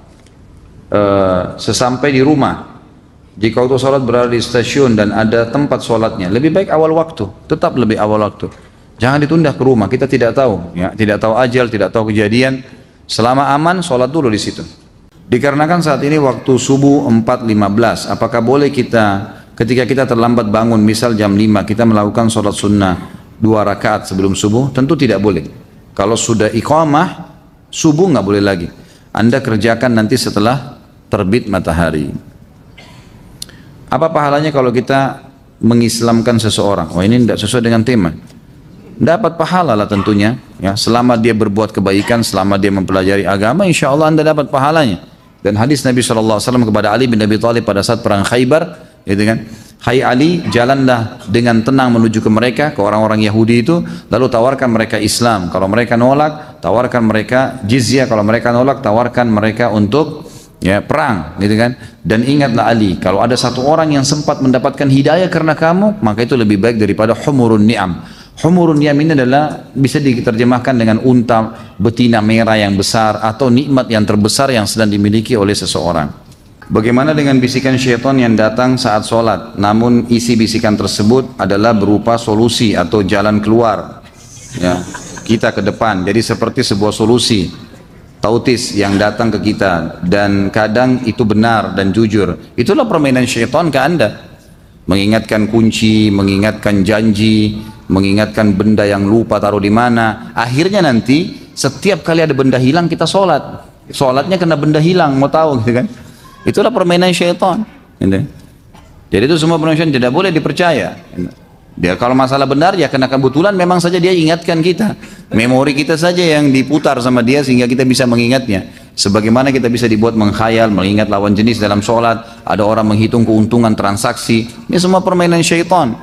sesampai di rumah? Jika waktu sholat berada di stasiun dan ada tempat sholatnya, lebih baik awal waktu, tetap lebih awal waktu. Jangan ditunda ke rumah, kita tidak tahu, ya, tidak tahu ajal, tidak tahu kejadian. Selama aman, sholat dulu di situ. Dikarenakan saat ini waktu subuh 4.15, apakah boleh kita ketika kita terlambat bangun, misal jam 5, kita melakukan sholat sunnah 2 rakaat sebelum subuh? Tentu tidak boleh. Kalau sudah iqamah, subuh nggak boleh lagi. Anda kerjakan nanti setelah terbit matahari. Apa pahalanya kalau kita mengislamkan seseorang? Oh, ini tidak sesuai dengan tema. Dapat pahala lah tentunya. Ya, selama dia berbuat kebaikan, selama dia mempelajari agama, insya Allah Anda dapat pahalanya. Dan hadis Nabi SAW kepada Ali bin Abi Thalib pada saat perang Khaybar, gitu kan? Hai Ali, jalanlah dengan tenang menuju ke mereka, ke orang-orang Yahudi itu, lalu tawarkan mereka Islam. Kalau mereka nolak, tawarkan mereka jizyah. Kalau mereka nolak, tawarkan mereka untuk ya perang, gitu kan? Dan ingatlah Ali, kalau ada satu orang yang sempat mendapatkan hidayah karena kamu, maka itu lebih baik daripada humurun ni'am. Humurun ni'am ini adalah bisa diterjemahkan dengan unta betina merah yang besar atau nikmat yang terbesar yang sedang dimiliki oleh seseorang. Bagaimana dengan bisikan syaitan yang datang saat sholat, namun isi bisikan tersebut adalah berupa solusi atau jalan keluar ya, kita ke depan. Jadi seperti sebuah solusi tautis yang datang ke kita, dan kadang itu benar dan jujur. Itulah permainan syaitan ke Anda, mengingatkan kunci, mengingatkan janji, mengingatkan benda yang lupa taruh di mana. Akhirnya nanti setiap kali ada benda hilang kita sholat, sholatnya kena benda hilang, mau tahu gitu kan. Itulah permainan syaitan. Jadi itu semua permainan syaitan tidak boleh dipercaya. Dia kalau masalah benar ya karena kebetulan memang saja dia ingatkan kita. Memori kita saja yang diputar sama dia sehingga kita bisa mengingatnya. Sebagaimana kita bisa dibuat mengkhayal, mengingat lawan jenis dalam sholat. Ada orang menghitung keuntungan transaksi. Ini semua permainan syaitan.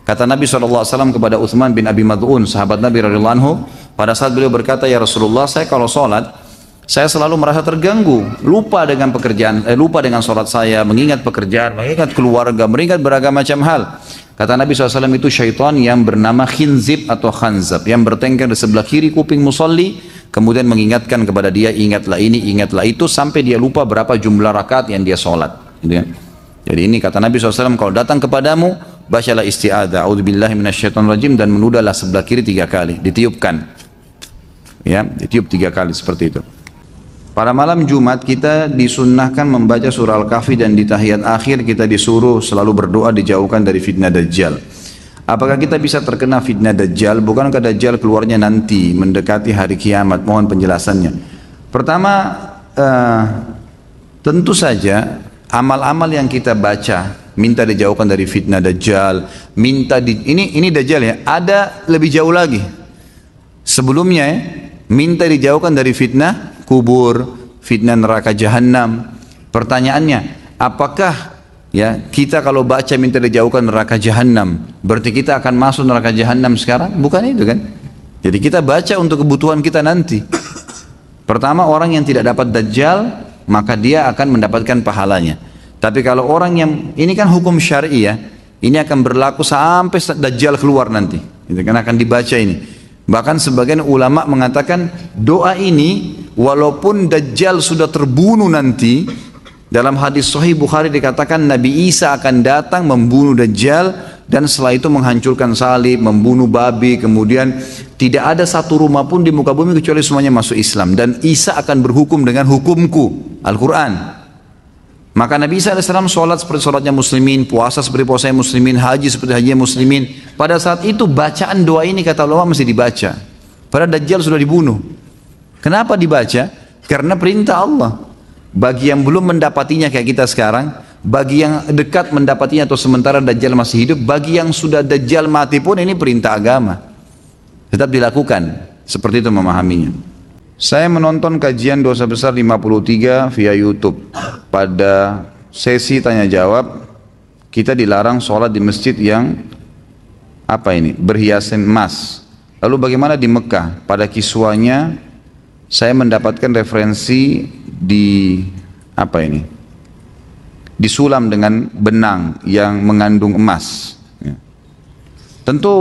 Kata Nabi SAW kepada Uthman bin Abi Mad'un, sahabat Nabi radhiyallahu anhu, pada saat beliau berkata, ya Rasulullah, saya kalau sholat saya selalu merasa terganggu, lupa dengan pekerjaan, lupa dengan sholat saya, mengingat pekerjaan, mengingat keluarga, mengingat beragam macam hal. Kata Nabi SAW, itu syaitan yang bernama khinzib atau khanzab, yang bertengkar di sebelah kiri kuping musalli, kemudian mengingatkan kepada dia, ingatlah ini, ingatlah itu, sampai dia lupa berapa jumlah rakaat yang dia sholat. Jadi ini kata Nabi SAW, kalau datang kepadamu, bacalah isti'adzah, a'udzubillahi minasyaitonirrajim, dan menudahlah sebelah kiri 3 kali, ditiupkan. Ya, ditiup 3 kali seperti itu. Pada malam Jumat kita disunnahkan membaca surah Al-Kahfi, dan di tahiyat akhir kita disuruh selalu berdoa dijauhkan dari fitnah Dajjal. Apakah kita bisa terkena fitnah Dajjal? Bukankah Dajjal keluarnya nanti mendekati hari kiamat? Mohon penjelasannya. Pertama, tentu saja amal-amal yang kita baca, minta dijauhkan dari fitnah Dajjal, ini Dajjal ya, ada lebih jauh lagi. Sebelumnya ya, minta dijauhkan dari fitnah kubur, fitnah neraka jahanam. Pertanyaannya, apakah ya kita kalau baca minta dijauhkan neraka jahanam, berarti kita akan masuk neraka jahanam sekarang? Bukan itu kan? Jadi kita baca untuk kebutuhan kita nanti. Pertama, orang yang tidak dapat Dajjal, maka dia akan mendapatkan pahalanya. Tapi kalau orang yang, ini kan hukum syar'i ya, ini akan berlaku sampai Dajjal keluar nanti. Itu kan akan dibaca ini. Bahkan sebagian ulama mengatakan doa ini walaupun Dajjal sudah terbunuh nanti, dalam hadis Sahih Bukhari dikatakan Nabi Isa akan datang membunuh Dajjal, dan setelah itu menghancurkan salib, membunuh babi, kemudian tidak ada satu rumah pun di muka bumi kecuali semuanya masuk Islam, dan Isa akan berhukum dengan hukumku, Al-Quran. Maka Nabi Isa AS sholat seperti sholatnya muslimin, puasa seperti puasanya muslimin, haji seperti hajinya muslimin. Pada saat itu bacaan doa ini kata ulama masih dibaca. Padahal Dajjal sudah dibunuh. Kenapa dibaca? Karena perintah Allah. Bagi yang belum mendapatinya kayak kita sekarang, bagi yang dekat mendapatinya atau sementara Dajjal masih hidup, bagi yang sudah Dajjal mati pun ini perintah agama. Tetap dilakukan. Seperti itu memahaminya. Saya menonton kajian dosa besar 53 via YouTube. Pada sesi tanya jawab, kita dilarang sholat di masjid yang berhiasan emas. Lalu bagaimana di Mekah? Pada kiswanya saya mendapatkan referensi disulam dengan benang yang mengandung emas. Tentu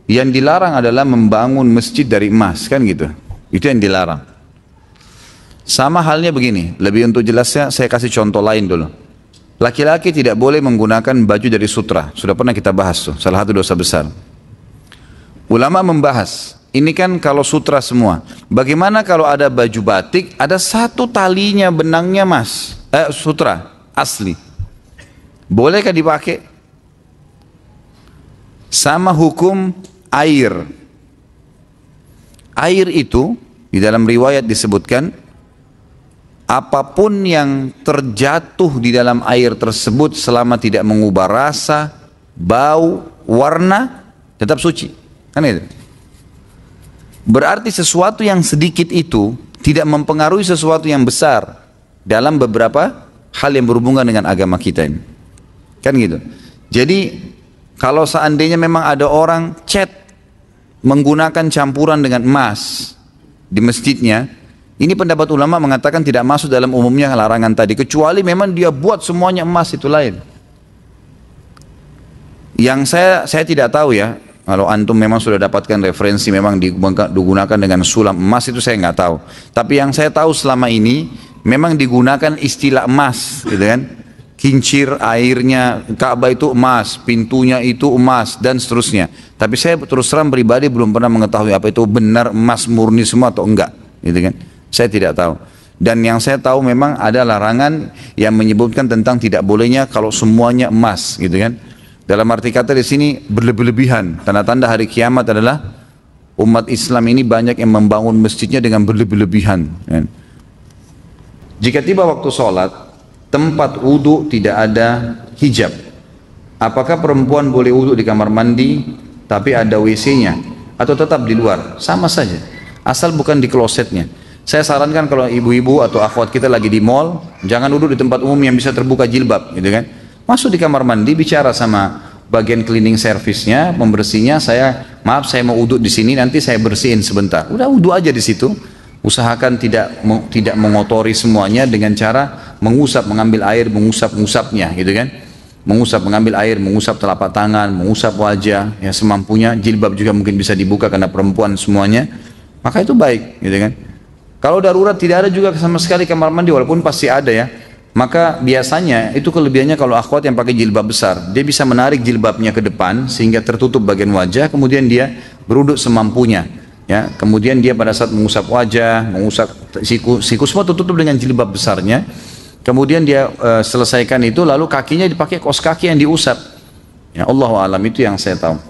yang dilarang adalah membangun masjid dari emas, kan gitu. Itu yang dilarang. Sama halnya begini, lebih untuk jelasnya saya kasih contoh lain dulu. Laki-laki tidak boleh menggunakan baju dari sutra. Sudah pernah kita bahas tuh, salah satu dosa besar. Ulama membahas, ini kan kalau sutra semua. Bagaimana kalau ada baju batik, ada satu talinya benangnya sutra asli. Bolehkah dipakai? Sama hukum air. Air itu di dalam riwayat disebutkan apapun yang terjatuh di dalam air tersebut selama tidak mengubah rasa, bau, warna tetap suci. Kan itu. Berarti sesuatu yang sedikit itu tidak mempengaruhi sesuatu yang besar dalam beberapa hal yang berhubungan dengan agama kita ini. Kan gitu. Jadi kalau seandainya memang ada orang cat menggunakan campuran dengan emas di masjidnya, ini pendapat ulama mengatakan tidak masuk dalam umumnya larangan tadi, kecuali memang dia buat semuanya emas, itu lain. Yang saya tidak tahu ya, kalau antum memang sudah dapatkan referensi memang digunakan dengan sulam emas, itu saya nggak tahu. Tapi yang saya tahu selama ini memang digunakan istilah emas, gitu kan? Kincir airnya Ka'bah itu emas, pintunya itu emas, dan seterusnya. Tapi saya terus terang pribadi belum pernah mengetahui apa itu benar emas murni semua atau enggak, gitu kan? Saya tidak tahu. Dan yang saya tahu memang ada larangan yang menyebutkan tentang tidak bolehnya kalau semuanya emas, gitu kan? Dalam arti kata di sini berlebih-lebihan. Tanda-tanda hari kiamat adalah umat Islam ini banyak yang membangun masjidnya dengan berlebih-lebihan. Kan? Jika tiba waktu sholat, tempat wudhu tidak ada hijab, apakah perempuan boleh wudhu di kamar mandi tapi ada WC-nya atau tetap di luar? Sama saja, asal bukan di klosetnya. Saya sarankan kalau ibu-ibu atau akhwat kita lagi di mall, jangan duduk di tempat umum yang bisa terbuka jilbab, gitu kan? Masuk di kamar mandi, bicara sama bagian cleaning service-nya, pembersihnya, maaf saya mau wudhu di sini, nanti saya bersihin sebentar. Udah wudhu aja di situ. Usahakan tidak mengotori semuanya dengan cara mengusap, mengambil air, mengusap-ngusapnya, gitu kan? Mengusap, mengambil air, mengusap telapak tangan, mengusap wajah, ya semampunya. Jilbab juga mungkin bisa dibuka karena perempuan semuanya. Maka itu baik, gitu kan? Kalau darurat tidak ada juga sama sekali kamar mandi, walaupun pasti ada ya. Maka biasanya itu kelebihannya kalau akhwat yang pakai jilbab besar, dia bisa menarik jilbabnya ke depan sehingga tertutup bagian wajah, kemudian dia beruduk semampunya. Ya, kemudian dia pada saat mengusap wajah, mengusap siku semua tertutup dengan jilbab besarnya. Kemudian dia selesaikan itu, lalu kakinya dipakai kaos kaki yang diusap. Ya, Allahu a'lam, itu yang saya tahu.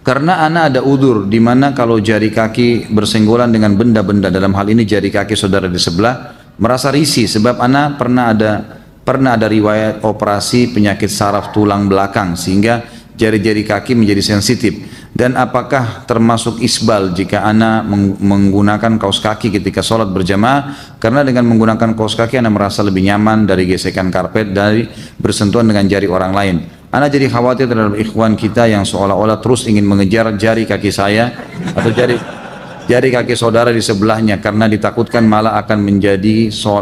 Karena ana ada udur di mana kalau jari kaki bersenggolan dengan benda-benda, dalam hal ini jari kaki saudara di sebelah, merasa risih sebab ana pernah ada riwayat operasi penyakit saraf tulang belakang sehingga jari-jari kaki menjadi sensitif. Dan apakah termasuk isbal jika ana menggunakan kaos kaki ketika sholat berjamaah? Karena dengan menggunakan kaos kaki ana merasa lebih nyaman dari gesekan karpet, dari bersentuhan dengan jari orang lain. Ana jadi khawatir terhadap ikhwan kita yang seolah-olah terus ingin mengejar jari kaki saya atau jari kaki saudara di sebelahnya, karena ditakutkan malah akan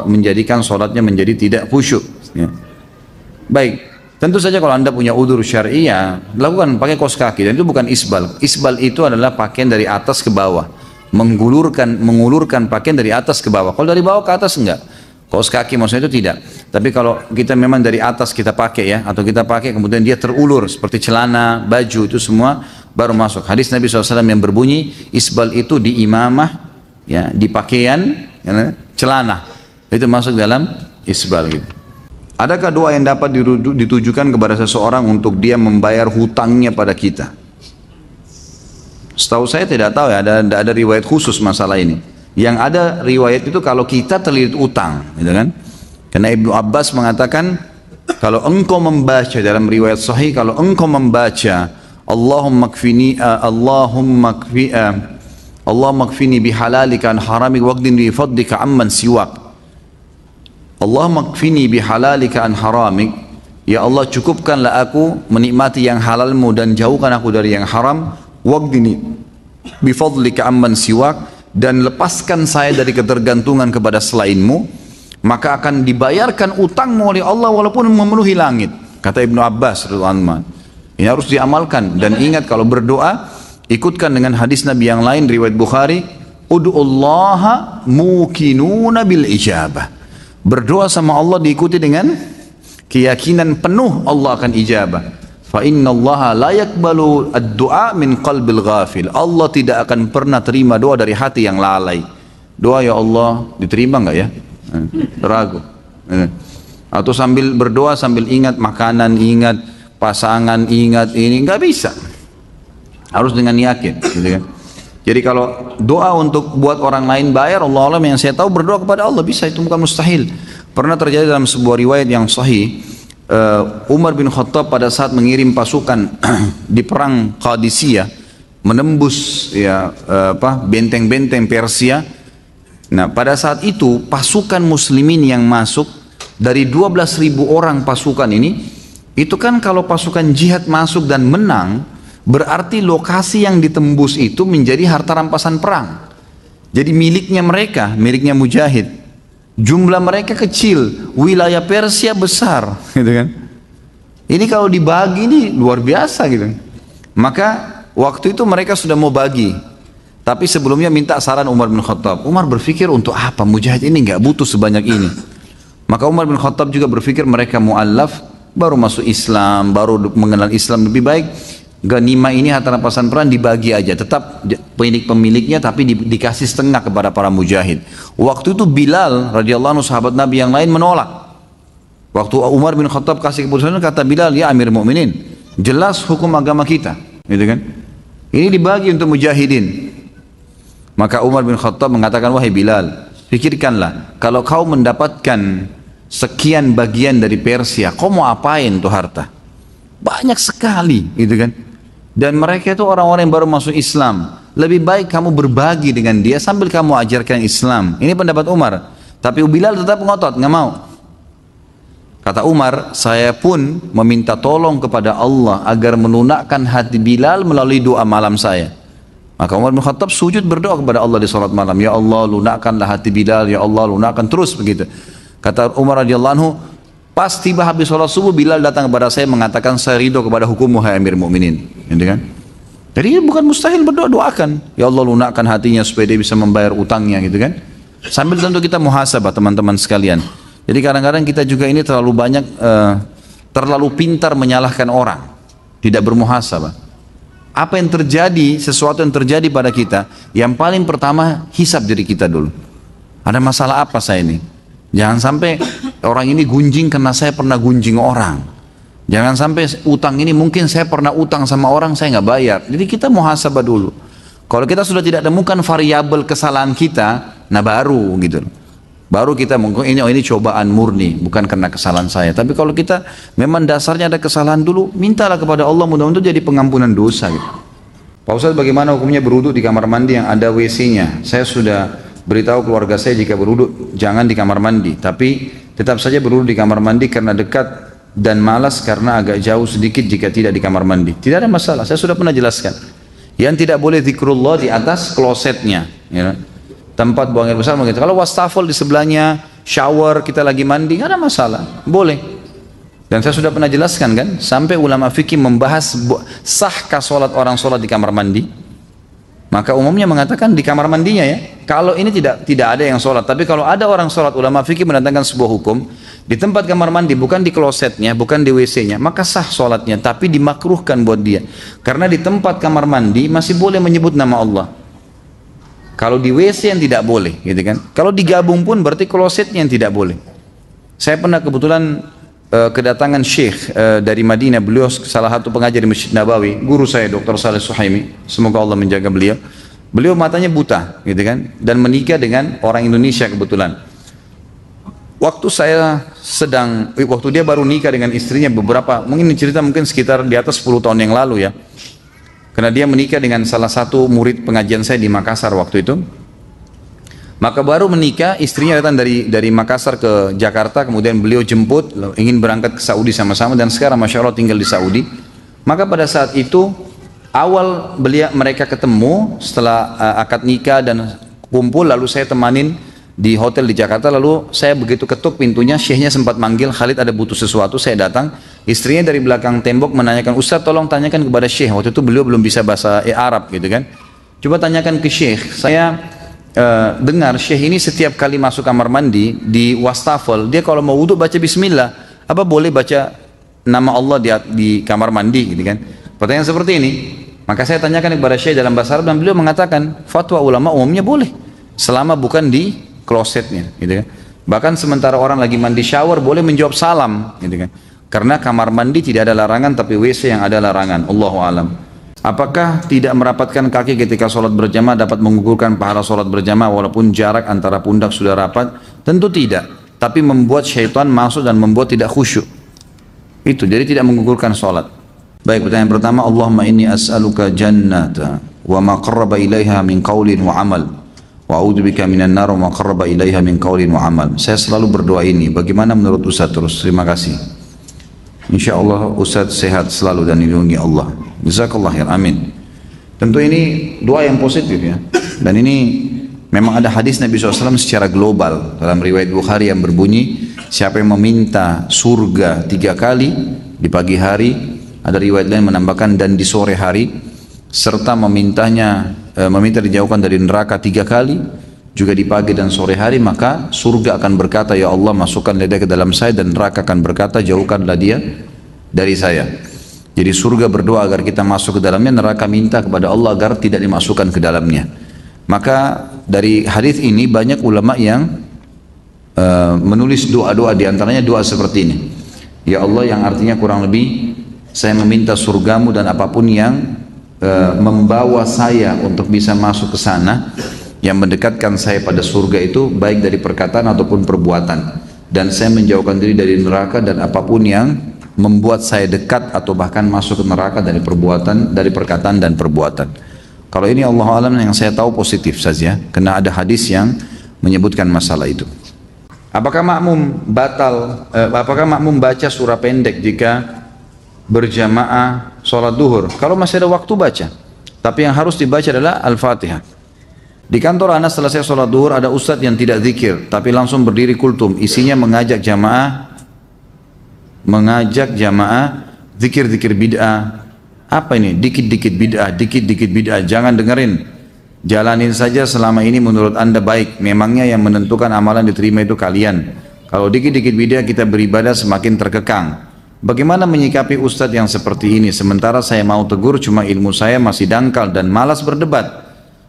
menjadikan sholatnya menjadi tidak khusyuk. Ya. Baik. Tentu saja kalau anda punya udzur syar'i, ya lakukan pakai kaos kaki, dan itu bukan isbal. Isbal itu adalah pakaian dari atas ke bawah, mengulurkan pakaian dari atas ke bawah. Kalau dari bawah ke atas enggak, kaos kaki maksudnya itu tidak. Tapi kalau kita memang dari atas kita pakai ya, atau kita pakai kemudian dia terulur seperti celana, baju, itu semua baru masuk. Hadis Nabi SAW yang berbunyi isbal itu di imamah, ya, di pakaian, ya, celana, itu masuk dalam isbal gitu. Adakah doa yang dapat ditujukan kepada seseorang untuk dia membayar hutangnya pada kita? Setahu saya tidak tahu ya, ada riwayat khusus masalah ini. Yang ada riwayat itu kalau kita terlilit utang, gitu kan? Karena Ibnu Abbas mengatakan kalau engkau membaca, dalam riwayat sahih, kalau engkau membaca Allahumma kfini bihalalika an haramik waqdin bi fadlika amman siwak. Allahumma kfini bihalalika an haramik, ya Allah cukupkanlah aku menikmati yang halalmu dan jauhkan aku dari yang haram. Waqdini bifadlika amman siwak, dan lepaskan saya dari ketergantungan kepada selainmu, maka akan dibayarkan utangmu oleh Allah walaupun memenuhi langit, kata Ibnu Abbas radhiyallahu anhu. Ini harus diamalkan, dan ingat kalau berdoa ikutkan dengan hadis Nabi yang lain riwayat Bukhari, ud'ullaha mukinuna bil ijabah. Berdoa sama Allah diikuti dengan keyakinan penuh Allah akan ijabah. Fa inna Allah la yakbalu ad-du'a min qalbil ghafil. Allah tidak akan pernah terima doa dari hati yang lalai. Doa ya Allah diterima enggak ya? Ragu. Atau sambil berdoa sambil ingat makanan, ingat pasangan, ingat ini, enggak bisa. Harus dengan yakin, gitu kan? Jadi kalau doa untuk buat orang lain bayar, Allah alam, yang saya tahu berdoa kepada Allah bisa, itu bukan mustahil. Pernah terjadi dalam sebuah riwayat yang sahih, Umar bin Khattab pada saat mengirim pasukan di perang Qadisiyah, menembus ya benteng-benteng Persia. Nah, pada saat itu pasukan muslimin yang masuk dari 12.000 orang pasukan ini, itu kan kalau pasukan jihad masuk dan menang, berarti lokasi yang ditembus itu menjadi harta rampasan perang. Jadi miliknya mereka, miliknya mujahid. Jumlah mereka kecil, wilayah Persia besar, gitu kan. Ini kalau dibagi ini luar biasa gitu. Maka waktu itu mereka sudah mau bagi. Tapi sebelumnya minta saran Umar bin Khattab. Umar berpikir, untuk apa mujahid ini nggak butuh sebanyak ini. Maka Umar bin Khattab juga berpikir mereka mu'allaf, baru masuk Islam, baru mengenal Islam, lebih baik ganima ini harta rampasan perang dibagi aja, tetap pemiliknya tapi dikasih setengah kepada para mujahid. Waktu itu Bilal radhiyallahu anhu, sahabat Nabi yang lain menolak. Waktu Umar bin Khattab kasih keputusan, kata Bilal, ya Amir Mu'minin, jelas hukum agama kita, gitu kan? Ini dibagi untuk mujahidin. Maka Umar bin Khattab mengatakan, wahai Bilal, pikirkanlah, kalau kau mendapatkan sekian bagian dari Persia, kau mau apain tuh harta? Banyak sekali, gitu kan? Dan mereka itu orang-orang yang baru masuk Islam. Lebih baik kamu berbagi dengan dia sambil kamu ajarkan Islam. Ini pendapat Umar. Tapi Bilal tetap ngotot, nggak mau. Kata Umar, saya pun meminta tolong kepada Allah agar melunakkan hati Bilal melalui doa malam saya. Maka Umar bin Khattab sujud berdoa kepada Allah di salat malam. Ya Allah, lunakkanlah hati Bilal. Ya Allah, lunakkan, terus begitu. Kata Umar radhiyallahu anhu, pas tiba habis sholat subuh, Bilal datang kepada saya mengatakan, saya ridho kepada hukummu hai Amir Mu'minin, gitu kan? Jadi bukan mustahil berdoa, doakan. Ya Allah, lunakkan hatinya supaya dia bisa membayar utangnya, gitu kan? Sambil tentu kita muhasabah teman-teman sekalian. Jadi kadang-kadang kita juga ini terlalu banyak, terlalu pintar menyalahkan orang, tidak bermuhasabah. Apa yang terjadi, sesuatu yang terjadi pada kita, yang paling pertama hisab diri kita dulu. Ada masalah apa saya ini? Jangan sampai orang ini gunjing karena saya pernah gunjing orang. Jangan sampai utang ini mungkin saya pernah utang sama orang, saya nggak bayar. Jadi kita muhasabah dulu. Kalau kita sudah tidak temukan variabel kesalahan kita, nah baru gitu. Baru kita mungkin ini cobaan murni, bukan karena kesalahan saya. Tapi kalau kita memang dasarnya ada kesalahan dulu, mintalah kepada Allah mudah-mudahan jadi pengampunan dosa gitu. Pak Ustadz, bagaimana hukumnya berwudu di kamar mandi yang ada WC-nya? Saya sudah beritahu keluarga saya jika berwudu jangan di kamar mandi, tapi tetap saja berwudu di kamar mandi karena dekat dan malas karena agak jauh sedikit jika tidak di kamar mandi. Tidak ada masalah, saya sudah pernah jelaskan. Yang tidak boleh zikrullah di atas klosetnya, ya. Tempat buang air besar begitu. Kalau wastafel di sebelahnya, shower kita lagi mandi, nggak ada masalah, boleh. Dan saya sudah pernah jelaskan kan, sampai ulama fikih membahas sahkah sholat orang sholat di kamar mandi. Maka umumnya mengatakan di kamar mandinya ya. Kalau ini tidak ada yang sholat, tapi kalau ada orang sholat, ulama fikih mendatangkan sebuah hukum di tempat kamar mandi, bukan di klosetnya, bukan di WC-nya, maka sah sholatnya, tapi dimakruhkan buat dia. Karena di tempat kamar mandi masih boleh menyebut nama Allah. Kalau di WC yang tidak boleh, gitu kan? Kalau digabung pun berarti klosetnya yang tidak boleh. Saya pernah kebetulan kedatangan Syekh dari Madinah, beliau salah satu pengajar di Masjid Nabawi, guru saya Dr. Saleh Suhaimi, semoga Allah menjaga beliau. Beliau matanya buta, gitu kan? Dan menikah dengan orang Indonesia kebetulan. Waktu dia baru nikah dengan istrinya beberapa, mungkin cerita mungkin sekitar di atas 10 tahun yang lalu ya. Karena dia menikah dengan salah satu murid pengajian saya di Makassar waktu itu. Maka baru menikah, istrinya datang dari Makassar ke Jakarta, kemudian beliau jemput, ingin berangkat ke Saudi sama-sama, dan sekarang Masya Allah tinggal di Saudi. Maka pada saat itu, awal mereka ketemu, setelah akad nikah dan kumpul, lalu saya temanin di hotel di Jakarta, lalu saya begitu ketuk pintunya, syekhnya sempat manggil, Khalid ada butuh sesuatu, saya datang, istrinya dari belakang tembok menanyakan, Ustaz tolong tanyakan kepada syekh, waktu itu beliau belum bisa bahasa Arab gitu kan, coba tanyakan ke syekh, saya dengar syekh ini setiap kali masuk kamar mandi, di wastafel, dia kalau mau wudhu baca bismillah, apa boleh baca nama Allah di kamar mandi gitu kan, pertanyaan seperti ini, maka saya tanyakan kepada syekh dalam bahasa Arab, dan beliau mengatakan, fatwa ulama umumnya boleh, selama bukan di klosetnya, gitu kan. Bahkan sementara orang lagi mandi shower boleh menjawab salam, gitu kan. Karena kamar mandi tidak ada larangan, tapi WC yang ada larangan. Allahu alam. Apakah tidak merapatkan kaki ketika sholat berjamaah dapat menggugurkan pahala sholat berjamaah walaupun jarak antara pundak sudah rapat? Tentu tidak, tapi membuat syaitan masuk dan membuat tidak khusyuk. Itu, jadi tidak menggugurkan sholat. Baik, pertanyaan pertama, Allahumma inni as'aluka jannata wa ma qarraba ilaiha min qaulin wa amal wa a'udzubika minan nar wa ma qarraba ilaiha min qaulin wa amal. Saya selalu berdoa ini. Bagaimana menurut Ustaz? Terus terima kasih. Insyaallah Ustaz sehat selalu dan dilindungi Allah. Jazakallah khair. Amin. Tentu ini doa yang positif ya. Dan ini memang ada hadis Nabi SAW secara global dalam riwayat Bukhari yang berbunyi, siapa yang meminta surga 3 kali di pagi hari, ada riwayat lain menambahkan dan di sore hari, serta meminta dijauhkan dari neraka 3 kali juga di pagi dan sore hari, maka surga akan berkata, ya Allah masukkan dia ke dalam saya, dan neraka akan berkata, jauhkanlah dia dari saya. Jadi surga berdoa agar kita masuk ke dalamnya, neraka minta kepada Allah agar tidak dimasukkan ke dalamnya. Maka dari hadis ini banyak ulama yang menulis doa-doa, diantaranya doa seperti ini. Ya Allah, yang artinya kurang lebih saya meminta surgamu dan apapun yang membawa saya untuk bisa masuk ke sana, yang mendekatkan saya pada surga itu baik dari perkataan ataupun perbuatan, dan saya menjauhkan diri dari neraka dan apapun yang membuat saya dekat atau bahkan masuk ke neraka dari perbuatan, dari perkataan dan perbuatan. Kalau ini Allah alam yang saya tahu positif saja, karena ada hadis yang menyebutkan masalah itu. Apakah makmum baca surah pendek jika berjamaah sholat duhur? Kalau masih ada waktu baca, tapi yang harus dibaca adalah Al-Fatihah. Di kantor Anas selesai sholat duhur ada ustadz yang tidak zikir, tapi langsung berdiri kultum, isinya mengajak jamaah zikir-zikir bid'ah. Apa ini? Dikit-dikit bid'ah, jangan dengerin, jalanin saja selama ini menurut anda baik, memangnya yang menentukan amalan diterima itu kalian. Kalau dikit-dikit bid'ah kita beribadah semakin terkekang. Bagaimana menyikapi ustadz yang seperti ini? Sementara saya mau tegur, cuma ilmu saya masih dangkal dan malas berdebat.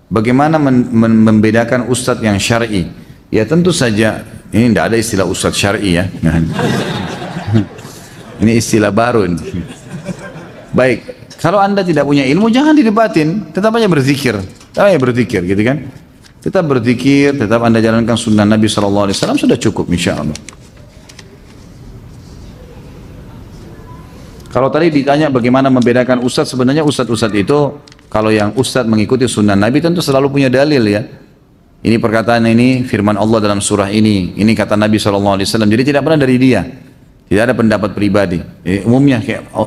Bagaimana membedakan ustadz yang syar'i? Ya tentu saja, ini tidak ada istilah ustadz syar'i ya. Ini istilah baru. Baik, kalau anda tidak punya ilmu jangan didebatin, tetap aja berzikir, gitu kan? Tetap berzikir, tetap anda jalankan sunnah Nabi SAW, sudah cukup insya Allah. Kalau tadi ditanya bagaimana membedakan ustadz, sebenarnya ustadz itu, kalau yang ustadz mengikuti sunnah Nabi tentu selalu punya dalil ya. Ini perkataan ini, firman Allah dalam surah ini kata Nabi SAW, jadi tidak pernah dari dia. Tidak ada pendapat pribadi. Umumnya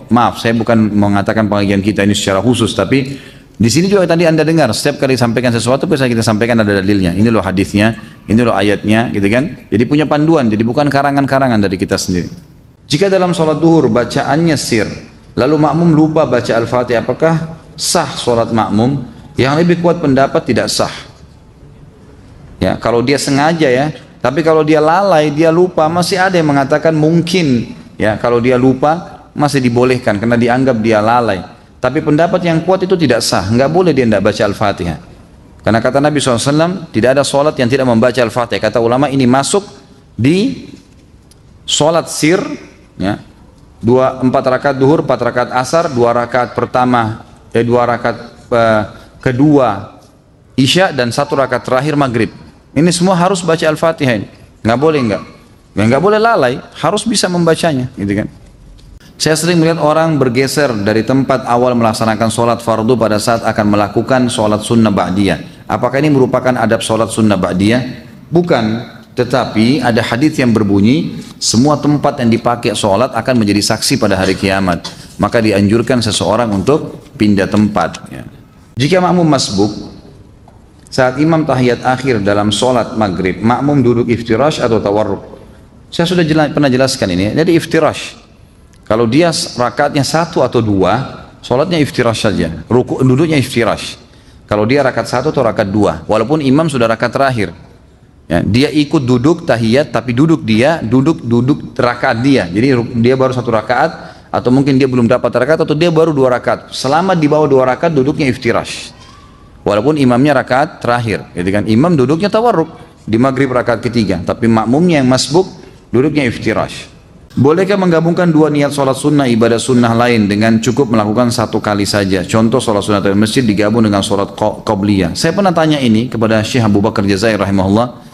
maaf, saya bukan mengatakan pengajian kita ini secara khusus, tapi di sini juga tadi anda dengar setiap kali sampaikan sesuatu bisa kita sampaikan ada dalilnya. Ini loh hadisnya, ini loh ayatnya, gitu kan? Jadi punya panduan, jadi bukan karangan-karangan dari kita sendiri. Jika dalam sholat duhur bacaannya sir, lalu makmum lupa baca Al-Fatihah, apakah sah sholat makmum? Yang lebih kuat pendapat tidak sah. Ya, kalau dia sengaja ya. Tapi kalau dia lalai, dia lupa, masih ada yang mengatakan mungkin ya, kalau dia lupa masih dibolehkan karena dianggap dia lalai. Tapi pendapat yang kuat itu tidak sah, nggak boleh dia tidak baca Al-Fatihah. Karena kata Nabi SAW, tidak ada sholat yang tidak membaca Al-Fatihah. Kata ulama ini masuk di sholat sir, ya, 4 rakaat duhur, 4 rakaat asar, 2 rakaat pertama, 2 rakaat kedua isya, dan 1 rakaat terakhir maghrib. Ini semua harus baca Al-Fatihah ini. Nggak boleh lalai, harus bisa membacanya, gitu kan. Saya sering melihat orang bergeser dari tempat awal melaksanakan sholat fardu pada saat akan melakukan sholat sunnah ba'diyah. Apakah ini merupakan adab sholat sunnah ba'diyah? Bukan, tetapi ada hadis yang berbunyi semua tempat yang dipakai sholat akan menjadi saksi pada hari kiamat. Maka dianjurkan seseorang untuk pindah tempat ya. Jika makmum masbuk, saat imam tahiyat akhir dalam sholat maghrib, makmum duduk iftirash atau tawarruk? Saya sudah pernah jelaskan ini. Jadi iftirash, kalau dia rakaatnya 1 atau 2, sholatnya iftirash saja, duduknya iftirash. Kalau dia rakaat 1 atau rakaat 2, walaupun imam sudah rakaat terakhir, ya, dia ikut duduk tahiyat, tapi duduk rakaat dia. Jadi dia baru 1 rakaat, atau mungkin dia belum dapat rakaat, atau dia baru 2 rakaat. Selama di bawah 2 rakaat duduknya iftirash. Walaupun imamnya rakaat terakhir, gitu kan? Imam duduknya tawarruk di maghrib rakaat ketiga, tapi makmumnya yang masbuk duduknya iftirash. Bolehkah menggabungkan dua niat sholat sunnah ibadah sunnah lain dengan cukup melakukan satu kali saja? Contoh sholat sunnah di masjid digabung dengan sholat qobliyah. Saya pernah tanya ini kepada Syekh Abu Bakar Jazair rahimahullah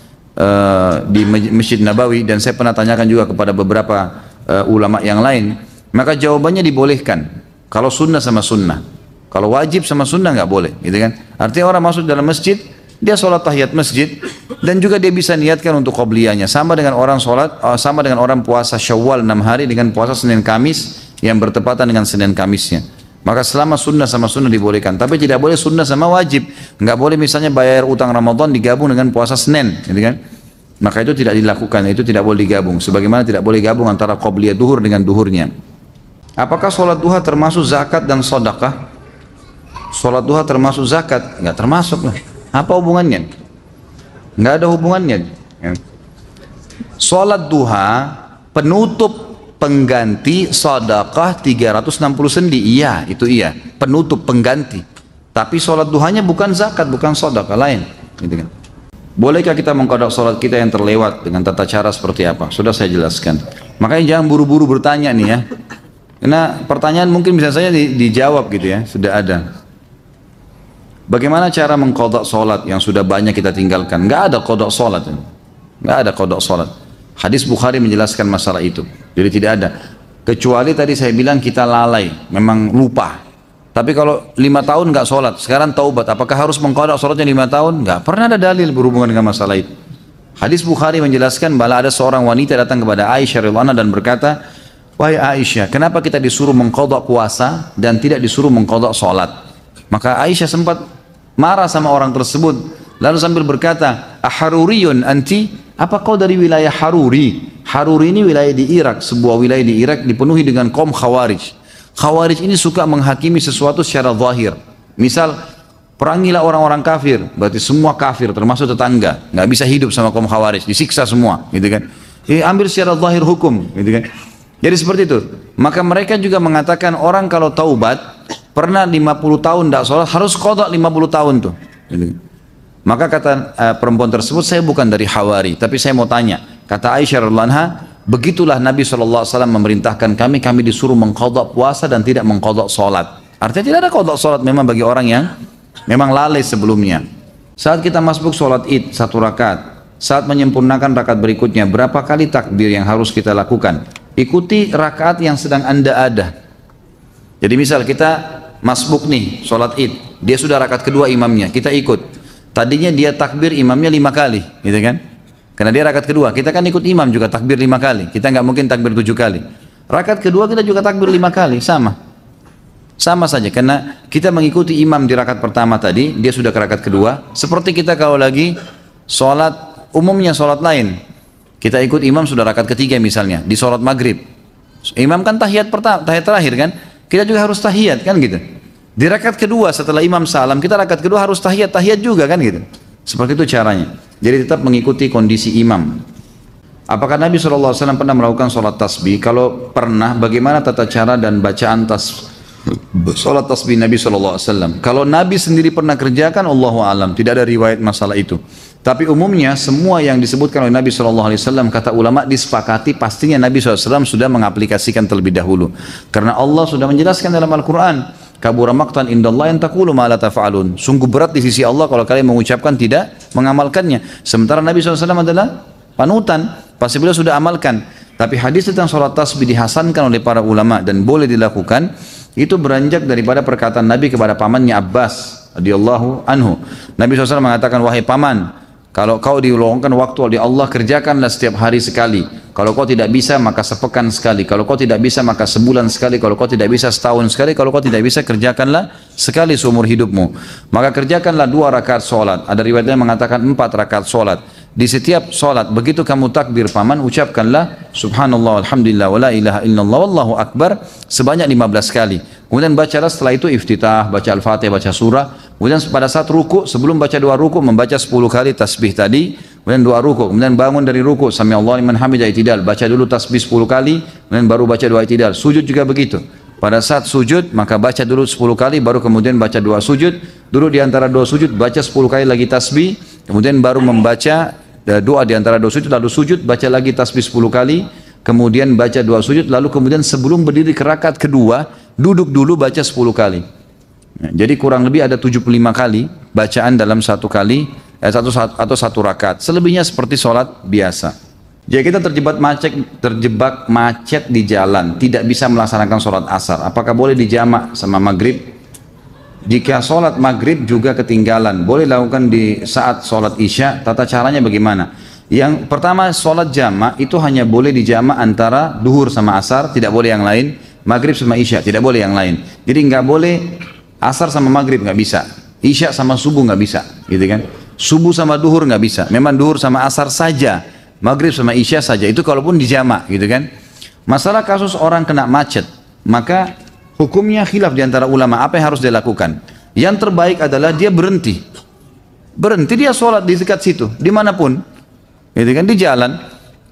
di Masjid Nabawi, dan saya pernah tanyakan juga kepada beberapa ulama yang lain. Maka jawabannya dibolehkan kalau sunnah sama sunnah. Kalau wajib sama sunnah nggak boleh, gitu kan? Artinya orang masuk dalam masjid, dia sholat tahiyat masjid dan juga dia bisa niatkan untuk qobliyahnya, sama dengan orang sholat, sama dengan orang puasa Syawal 6 hari dengan puasa Senin Kamis yang bertepatan dengan Senin Kamisnya. Maka selama sunnah sama sunnah dibolehkan, tapi tidak boleh sunnah sama wajib. Nggak boleh misalnya bayar utang Ramadan digabung dengan puasa Senin, gitu kan? Maka itu tidak dilakukan, itu tidak boleh digabung. Sebagaimana tidak boleh gabung antara qobliyah duhur dengan duhurnya. Apakah sholat duha termasuk zakat dan sedekah? Sholat duha termasuk zakat? Nggak termasuk lah. Apa hubungannya? Nggak ada hubungannya. Sholat duha penutup pengganti sedekah 360 sendi. Iya, itu iya. Penutup pengganti. Tapi sholat duhanya bukan zakat, bukan sedekah, lain. Gitu kan? Bolehkah kita mengqada sholat kita yang terlewat dengan tata cara seperti apa? Sudah saya jelaskan. Makanya jangan buru-buru bertanya nih ya. Karena pertanyaan mungkin bisa saja dijawab gitu ya, sudah ada. Bagaimana cara mengqada sholat yang sudah banyak kita tinggalkan? Nggak ada qada sholat. Nggak ada qada sholat. Hadis Bukhari menjelaskan masalah itu. Jadi tidak ada. Kecuali tadi saya bilang kita lalai, memang lupa. Tapi kalau 5 tahun nggak sholat, sekarang taubat, apakah harus mengqada sholatnya 5 tahun? Nggak pernah ada dalil berhubungan dengan masalah itu. Hadis Bukhari menjelaskan bahwa ada seorang wanita datang kepada Aisyah radhiyallahu anha dan berkata, wahai Aisyah, kenapa kita disuruh mengqada puasa dan tidak disuruh mengqada sholat? Maka Aisyah sempat marah sama orang tersebut, lalu sambil berkata, aharuriyun anti, apa kau dari wilayah Haruri? Haruri ini wilayah di Irak, sebuah wilayah di Irak dipenuhi dengan kaum Khawarij. Khawarij ini suka menghakimi sesuatu secara zahir. Misal, perangilah orang-orang kafir, berarti semua kafir termasuk tetangga, nggak bisa hidup sama kaum Khawarij, disiksa semua, gitu kan? Ambil secara zahir hukum, gitu kan? Jadi seperti itu. Maka mereka juga mengatakan orang kalau taubat pernah 50 tahun tidak sholat harus qada 50 tahun tuh. Maka kata perempuan tersebut, saya bukan dari Hawari, tapi saya mau tanya. Kata Aisyah radhiyallahu anha, begitulah Nabi SAW memerintahkan kami disuruh mengqada puasa dan tidak mengqada sholat. Artinya tidak ada qada sholat memang bagi orang yang memang lalai sebelumnya. Saat kita masbuk sholat id 1 rakaat, saat menyempurnakan rakaat berikutnya, berapa kali takbir yang harus kita lakukan? Ikuti rakaat yang sedang Anda ada. Jadi misal kita masbuk nih, sholat id, dia sudah rakaat kedua imamnya, kita ikut. Tadinya dia takbir imamnya 5 kali, gitu kan? Karena dia rakaat kedua, kita kan ikut imam juga takbir 5 kali, kita nggak mungkin takbir 7 kali. Rakaat kedua kita juga takbir 5 kali, sama saja, karena kita mengikuti imam di rakaat pertama tadi, dia sudah ke rakaat kedua. Seperti kita kalau lagi sholat, umumnya sholat lain, kita ikut imam sudah rakaat ketiga misalnya, di sholat maghrib. Imam kan tahiyat pertama, tahiyat terakhir kan? Kita juga harus tahiyat kan gitu. Di rakaat kedua setelah imam salam, kita rakaat kedua harus tahiyat juga kan gitu. Seperti itu caranya. Jadi tetap mengikuti kondisi imam. Apakah Nabi SAW pernah melakukan sholat tasbih? Kalau pernah, bagaimana tata cara dan bacaan sholat tasbih Nabi SAW? Kalau Nabi sendiri pernah kerjakan, Allahu a'lam, tidak ada riwayat masalah itu. Tapi umumnya semua yang disebutkan oleh Nabi SAW, kata ulama disepakati pastinya Nabi SAW sudah mengaplikasikan terlebih dahulu. Karena Allah sudah menjelaskan dalam Al-Quran, kabura maqtan indallah yang taqulu ma la taf'alun. Sungguh berat di sisi Allah kalau kalian mengucapkan tidak mengamalkannya. Sementara Nabi SAW adalah panutan, pasti beliau sudah amalkan. Tapi hadis tentang sholat tasbih dihasankan oleh para ulama dan boleh dilakukan, itu beranjak daripada perkataan Nabi kepada pamannya Abbas radhiyallahu anhu. Nabi SAW mengatakan, wahai paman, kalau kau diluangkan waktu oleh Allah, kerjakanlah setiap hari sekali. Kalau kau tidak bisa, maka sepekan sekali. Kalau kau tidak bisa, maka sebulan sekali. Kalau kau tidak bisa, setahun sekali. Kalau kau tidak bisa, kerjakanlah sekali seumur hidupmu. Maka kerjakanlah 2 rakaat sholat. Ada riwayatnya mengatakan 4 rakaat sholat. Di setiap sholat, begitu kamu takbir paman, ucapkanlah subhanallah, alhamdulillah, wa la ilaha illallah, wallahu akbar, sebanyak 15 kali. Kemudian bacalah setelah itu iftitah, baca al-fatihah, baca surah. Kemudian pada saat ruku, sebelum baca 2 ruku, membaca 10 kali tasbih tadi. Kemudian 2 ruku, kemudian bangun dari ruku, sami Allah liman hamidah, i'tidal, baca dulu tasbih 10 kali, kemudian baru baca 2 i'tidal. Sujud juga begitu. Pada saat sujud, maka baca dulu 10 kali, baru kemudian baca 2 sujud. Duduk di antara 2 sujud, baca 10 kali lagi tasbih, kemudian baru membaca doa di antara 2 sujud, lalu sujud, baca lagi tasbih 10 kali. kemudian baca 2 sujud, lalu kemudian sebelum berdiri ke rakaat kedua, duduk dulu baca 10 kali. Jadi kurang lebih ada 75 kali bacaan dalam satu kali, atau satu rakaat. Selebihnya seperti sholat biasa. Jika kita terjebak macet di jalan, tidak bisa melaksanakan sholat asar, apakah boleh dijamak sama maghrib? Jika sholat maghrib juga ketinggalan, boleh lakukan di saat sholat isya. Tata caranya bagaimana? Yang pertama, sholat jamak itu hanya boleh dijamak antara duhur sama asar, tidak boleh yang lain. Maghrib sama isya, tidak boleh yang lain. Jadi nggak boleh asar sama maghrib, nggak bisa. Isya sama subuh nggak bisa, gitu kan? Subuh sama duhur nggak bisa. Memang duhur sama asar saja, maghrib sama isya saja. Itu kalaupun dijamak, gitu kan? Masalah kasus orang kena macet, maka hukumnya khilaf di antara ulama, apa yang harus dia lakukan? Yang terbaik adalah dia berhenti. Berhenti dia sholat di dekat situ, dimanapun. Gitu kan, di jalan.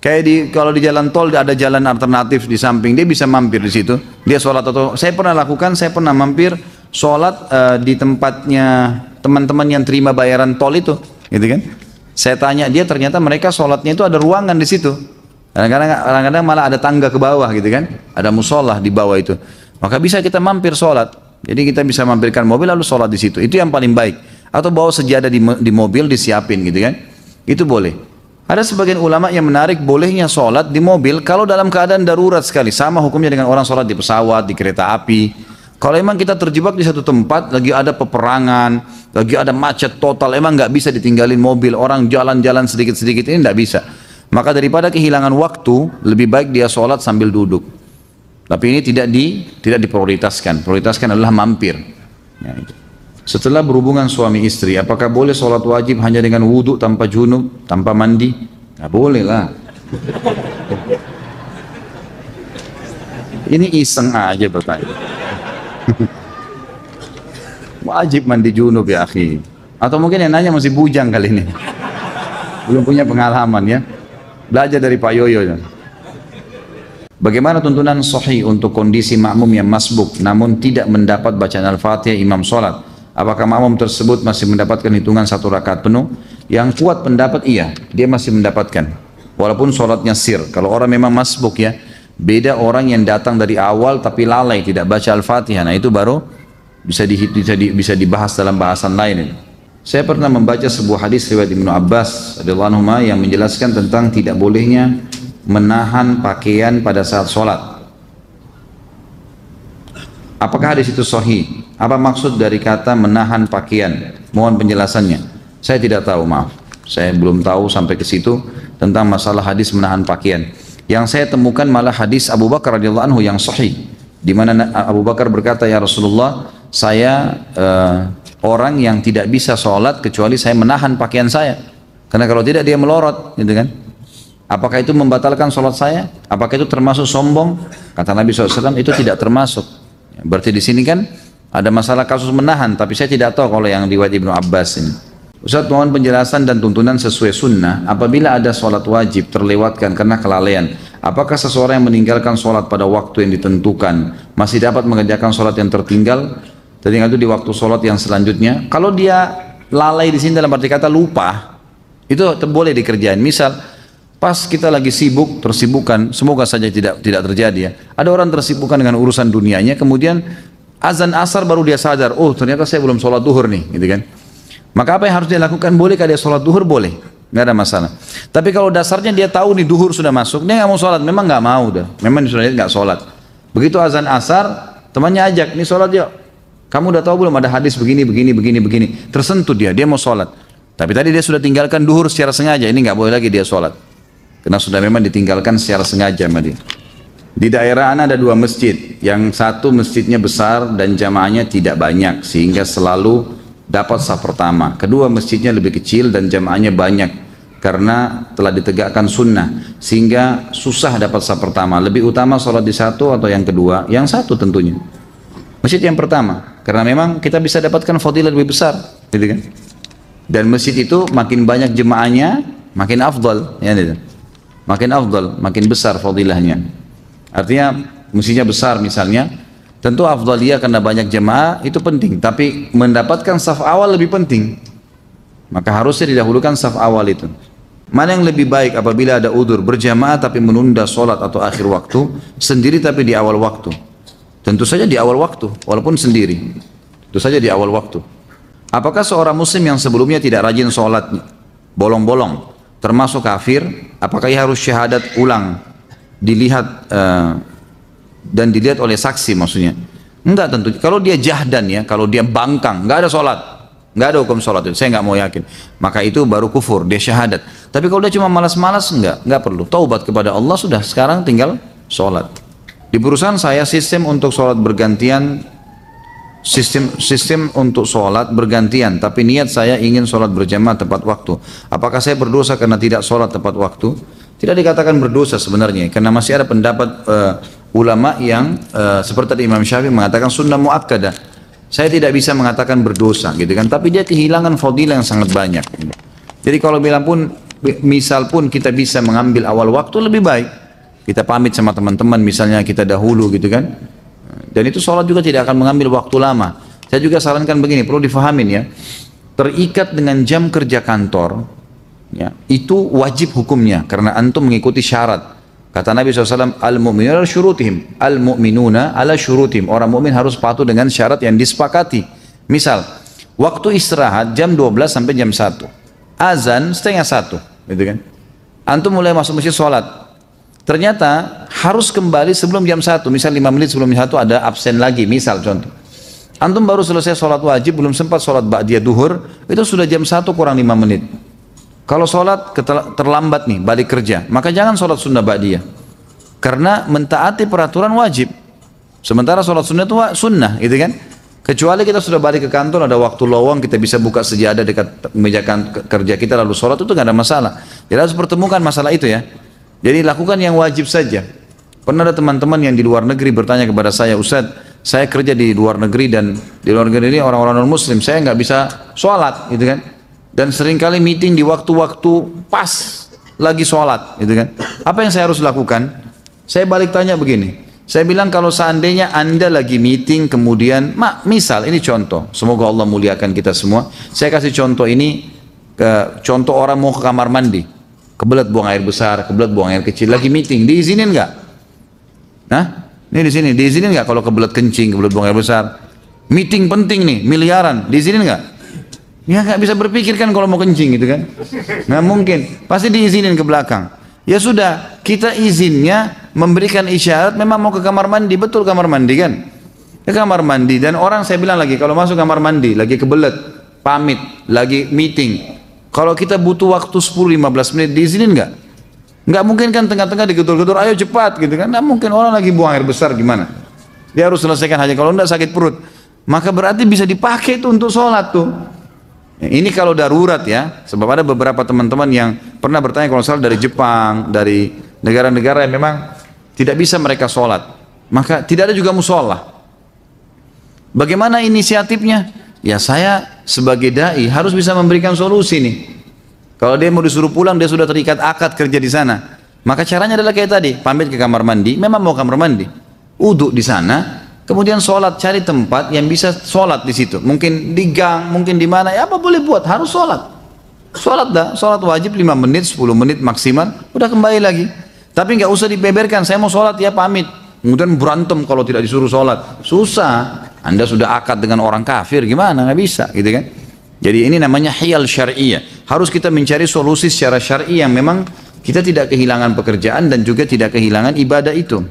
Kayak kalau di jalan tol ada jalan alternatif di samping, dia bisa mampir di situ. Dia sholat, atau saya pernah lakukan, saya pernah mampir sholat di tempatnya teman-teman yang terima bayaran tol itu. Gitu kan. Saya tanya dia, ternyata mereka sholatnya itu ada ruangan di situ. Kadang-kadang malah ada tangga ke bawah gitu kan. Ada musola di bawah itu. Maka bisa kita mampir sholat. Jadi kita bisa mampirkan mobil lalu sholat di situ. Itu yang paling baik. Atau bawa sejadah di mobil disiapin gitu kan. Itu boleh. Ada sebagian ulama yang menarik bolehnya sholat di mobil kalau dalam keadaan darurat sekali. Sama hukumnya dengan orang sholat di pesawat, di kereta api. Kalau emang kita terjebak di satu tempat, lagi ada peperangan, lagi ada macet total, emang nggak bisa ditinggalin mobil, orang jalan-jalan sedikit-sedikit, ini nggak bisa. Maka daripada kehilangan waktu, lebih baik dia sholat sambil duduk. Tapi ini tidak diprioritaskan. Prioritaskan adalah mampir. Ya, itu. Setelah berhubungan suami istri, apakah boleh sholat wajib hanya dengan wudhu tanpa junub, tanpa mandi? Nggak boleh lah. Ini iseng aja bertanya. Wajib mandi junub ya akhi. Atau mungkin yang nanya masih bujang kali ini. Belum punya pengalaman ya. Belajar dari Pak Yoyo ya. Bagaimana tuntunan sahih untuk kondisi makmum yang masbuk namun tidak mendapat bacaan Al-Fatihah imam sholat? Apakah makmum tersebut masih mendapatkan hitungan 1 rakaat penuh? Yang kuat pendapat iya, dia masih mendapatkan. Walaupun sholatnya sir. Kalau orang memang masbuk ya, beda orang yang datang dari awal tapi lalai tidak baca Al-Fatihah. Nah itu baru bisa dibahas dalam bahasan lain. Saya pernah membaca sebuah hadis riwayat Ibnu Abbas radhiyallahu anhu yang menjelaskan tentang tidak bolehnya menahan pakaian pada saat sholat. Apakah hadis itu sahih? Apa maksud dari kata menahan pakaian? Mohon penjelasannya. Saya tidak tahu, maaf. Saya belum tahu sampai ke situ tentang masalah hadis menahan pakaian. Yang saya temukan malah hadis Abu Bakar radhiyallahu anhu yang sahih, di mana Abu Bakar berkata, ya Rasulullah, saya orang yang tidak bisa sholat kecuali saya menahan pakaian saya. Karena kalau tidak dia melorot, gitu kan? Apakah itu membatalkan sholat saya? Apakah itu termasuk sombong? Kata Nabi SAW, itu tidak termasuk. Berarti di sini kan ada masalah kasus menahan, tapi saya tidak tahu kalau yang riwayat Ibnu Abbas ini. Ustaz, mohon penjelasan dan tuntunan sesuai sunnah. Apabila ada sholat wajib terlewatkan karena kelalaian, apakah seseorang yang meninggalkan sholat pada waktu yang ditentukan masih dapat mengerjakan sholat yang tertinggal itu di waktu sholat yang selanjutnya? Kalau dia lalai di sini dalam arti kata lupa, itu boleh dikerjain. Misal pas kita lagi sibuk, tersibukkan, semoga saja tidak terjadi ya. Ada orang tersibukkan dengan urusan dunianya, kemudian azan asar baru dia sadar, oh ternyata saya belum sholat duhur nih, gitu kan. Maka apa yang harus dia lakukan? Bolehkah dia sholat duhur? Boleh, nggak ada masalah. Tapi kalau dasarnya dia tahu nih duhur sudah masuk, dia nggak mau sholat, memang nggak mau dah, memang sudah nggak sholat. Begitu azan asar, temannya ajak, nih sholat yuk. Kamu udah tahu belum ada hadis begini. Tersentuh dia mau sholat. Tapi tadi dia sudah tinggalkan duhur secara sengaja, ini nggak boleh lagi dia sholat. Karena sudah memang ditinggalkan secara sengaja sama dia. Di daerah Ana ada 2 masjid. Yang satu masjidnya besar dan jamaahnya tidak banyak, sehingga selalu dapat saf pertama. Kedua masjidnya lebih kecil dan jamaahnya banyak, karena telah ditegakkan sunnah, sehingga susah dapat saf pertama. Lebih utama sholat di satu atau yang kedua? Yang satu tentunya. Masjid yang pertama, karena memang kita bisa dapatkan fadilah lebih besar, gitu kan? Dan masjid itu makin banyak jemaahnya, makin afdal, ya gitu. Makin afdal, makin besar fadilahnya. Artinya masjidnya besar misalnya, tentu afdaliyah karena banyak jemaah itu penting, tapi mendapatkan saf awal lebih penting. Maka harusnya didahulukan saf awal itu. Mana yang lebih baik apabila ada udzur berjamaah tapi menunda sholat atau akhir waktu, sendiri tapi di awal waktu? Tentu saja di awal waktu, walaupun sendiri. Tentu saja di awal waktu. Apakah seorang muslim yang sebelumnya tidak rajin sholat, bolong-bolong, termasuk kafir? Apakah ia harus syahadat ulang, dilihat dan dilihat oleh saksi maksudnya? Enggak tentu. Kalau dia jahdan ya, kalau dia bangkang, nggak ada sholat, nggak ada hukum sholat itu. Saya nggak mau yakin. Maka itu baru kufur, dia syahadat. Tapi kalau dia cuma malas-malas, nggak perlu. Taubat kepada Allah sudah. Sekarang tinggal sholat. Di perusahaan saya sistem untuk sholat bergantian, sistem untuk sholat bergantian. Tapi niat saya ingin sholat berjamaah tepat waktu. Apakah saya berdosa karena tidak sholat tepat waktu? Tidak dikatakan berdosa sebenarnya, karena masih ada pendapat ulama yang seperti Imam Syafi'i mengatakan sunnah muakkadah. Saya tidak bisa mengatakan berdosa gitu kan, tapi dia kehilangan fadilah yang sangat banyak. Jadi kalau bilang pun, misal pun kita bisa mengambil awal waktu lebih baik. Kita pamit sama teman-teman misalnya kita dahulu gitu kan. Dan itu sholat juga tidak akan mengambil waktu lama. Saya juga sarankan begini, perlu difahamin ya. Terikat dengan jam kerja kantor, ya, itu wajib hukumnya karena antum mengikuti syarat. Kata Nabi SAW, al-mu'minuna ala syurutihim, al-mu'minuna ala syurutihim. Orang mukmin harus patuh dengan syarat yang disepakati. Misal, waktu istirahat jam 12 sampai jam 1. Azan setengah 1, gitu kan. Antum mulai masuk masjid sholat. Ternyata harus kembali sebelum jam 1, misal 5 menit sebelum jam 1 ada absen lagi, misal contoh. Antum baru selesai sholat wajib, belum sempat sholat ba'diyah duhur, itu sudah jam 1 kurang 5 menit. Kalau sholat terlambat nih, balik kerja, maka jangan sholat sunnah ba'diyah. Karena mentaati peraturan wajib. Sementara sholat sunnah itu sunnah, gitu kan. Kecuali kita sudah balik ke kantor, ada waktu lowong, kita bisa buka sejadah dekat meja kerja kita, lalu sholat itu nggak ada masalah. Jadi harus pertemukan masalah itu ya. Jadi lakukan yang wajib saja. Pernah ada teman-teman yang di luar negeri bertanya kepada saya, Ustadz, saya kerja di luar negeri dan di luar negeri ini orang-orang non-muslim, saya nggak bisa sholat, gitu kan. Dan seringkali meeting di waktu-waktu pas lagi sholat, gitu kan. Apa yang saya harus lakukan? Saya balik tanya begini. Saya bilang kalau seandainya Anda lagi meeting kemudian, misal ini contoh, semoga Allah muliakan kita semua. Saya kasih contoh ini, contoh orang mau ke kamar mandi, kebelet buang air besar, kebelet buang air kecil, lagi meeting, diizinin nggak? Nah, ini di sini, diizinin nggak kalau kebelet kencing, kebelet buang air besar? Meeting penting nih, miliaran, diizinin nggak? Ya nggak bisa berpikir kan kalau mau kencing gitu kan, nggak mungkin, pasti diizinin ke belakang. Ya sudah, kita izinnya memberikan isyarat memang mau ke kamar mandi, betul kamar mandi kan, ke kamar mandi. Dan orang saya bilang lagi, kalau masuk kamar mandi lagi kebelet, pamit, lagi meeting, kalau kita butuh waktu 10-15 menit diizinin nggak? Nggak mungkin kan tengah-tengah digedor-gedor, ayo cepat gitu kan, nggak mungkin. Orang lagi buang air besar gimana, dia harus selesaikan hajat, kalau enggak sakit perut, maka berarti bisa dipakai itu untuk sholat tuh. Ini kalau darurat ya, sebab ada beberapa teman-teman yang pernah bertanya kalau salah dari Jepang, dari negara-negara yang memang tidak bisa mereka sholat, maka tidak ada juga musola. Bagaimana inisiatifnya? Ya saya sebagai dai harus bisa memberikan solusi nih. Kalau dia mau disuruh pulang, dia sudah terikat akad kerja di sana, maka caranya adalah kayak tadi, pamit ke kamar mandi, memang mau kamar mandi, uduk di sana. Kemudian sholat, cari tempat yang bisa sholat di situ. Mungkin di gang, mungkin di mana, ya apa boleh buat, harus sholat. Sholat dah, sholat wajib 5 menit, 10 menit maksimal, udah kembali lagi. Tapi nggak usah dibeberkan, saya mau sholat ya pamit. Kemudian berantem kalau tidak disuruh sholat. Susah, Anda sudah akad dengan orang kafir, gimana, nggak bisa gitu kan. Jadi ini namanya hiyal syari'iyah. Harus kita mencari solusi secara syar'i yang memang kita tidak kehilangan pekerjaan dan juga tidak kehilangan ibadah itu.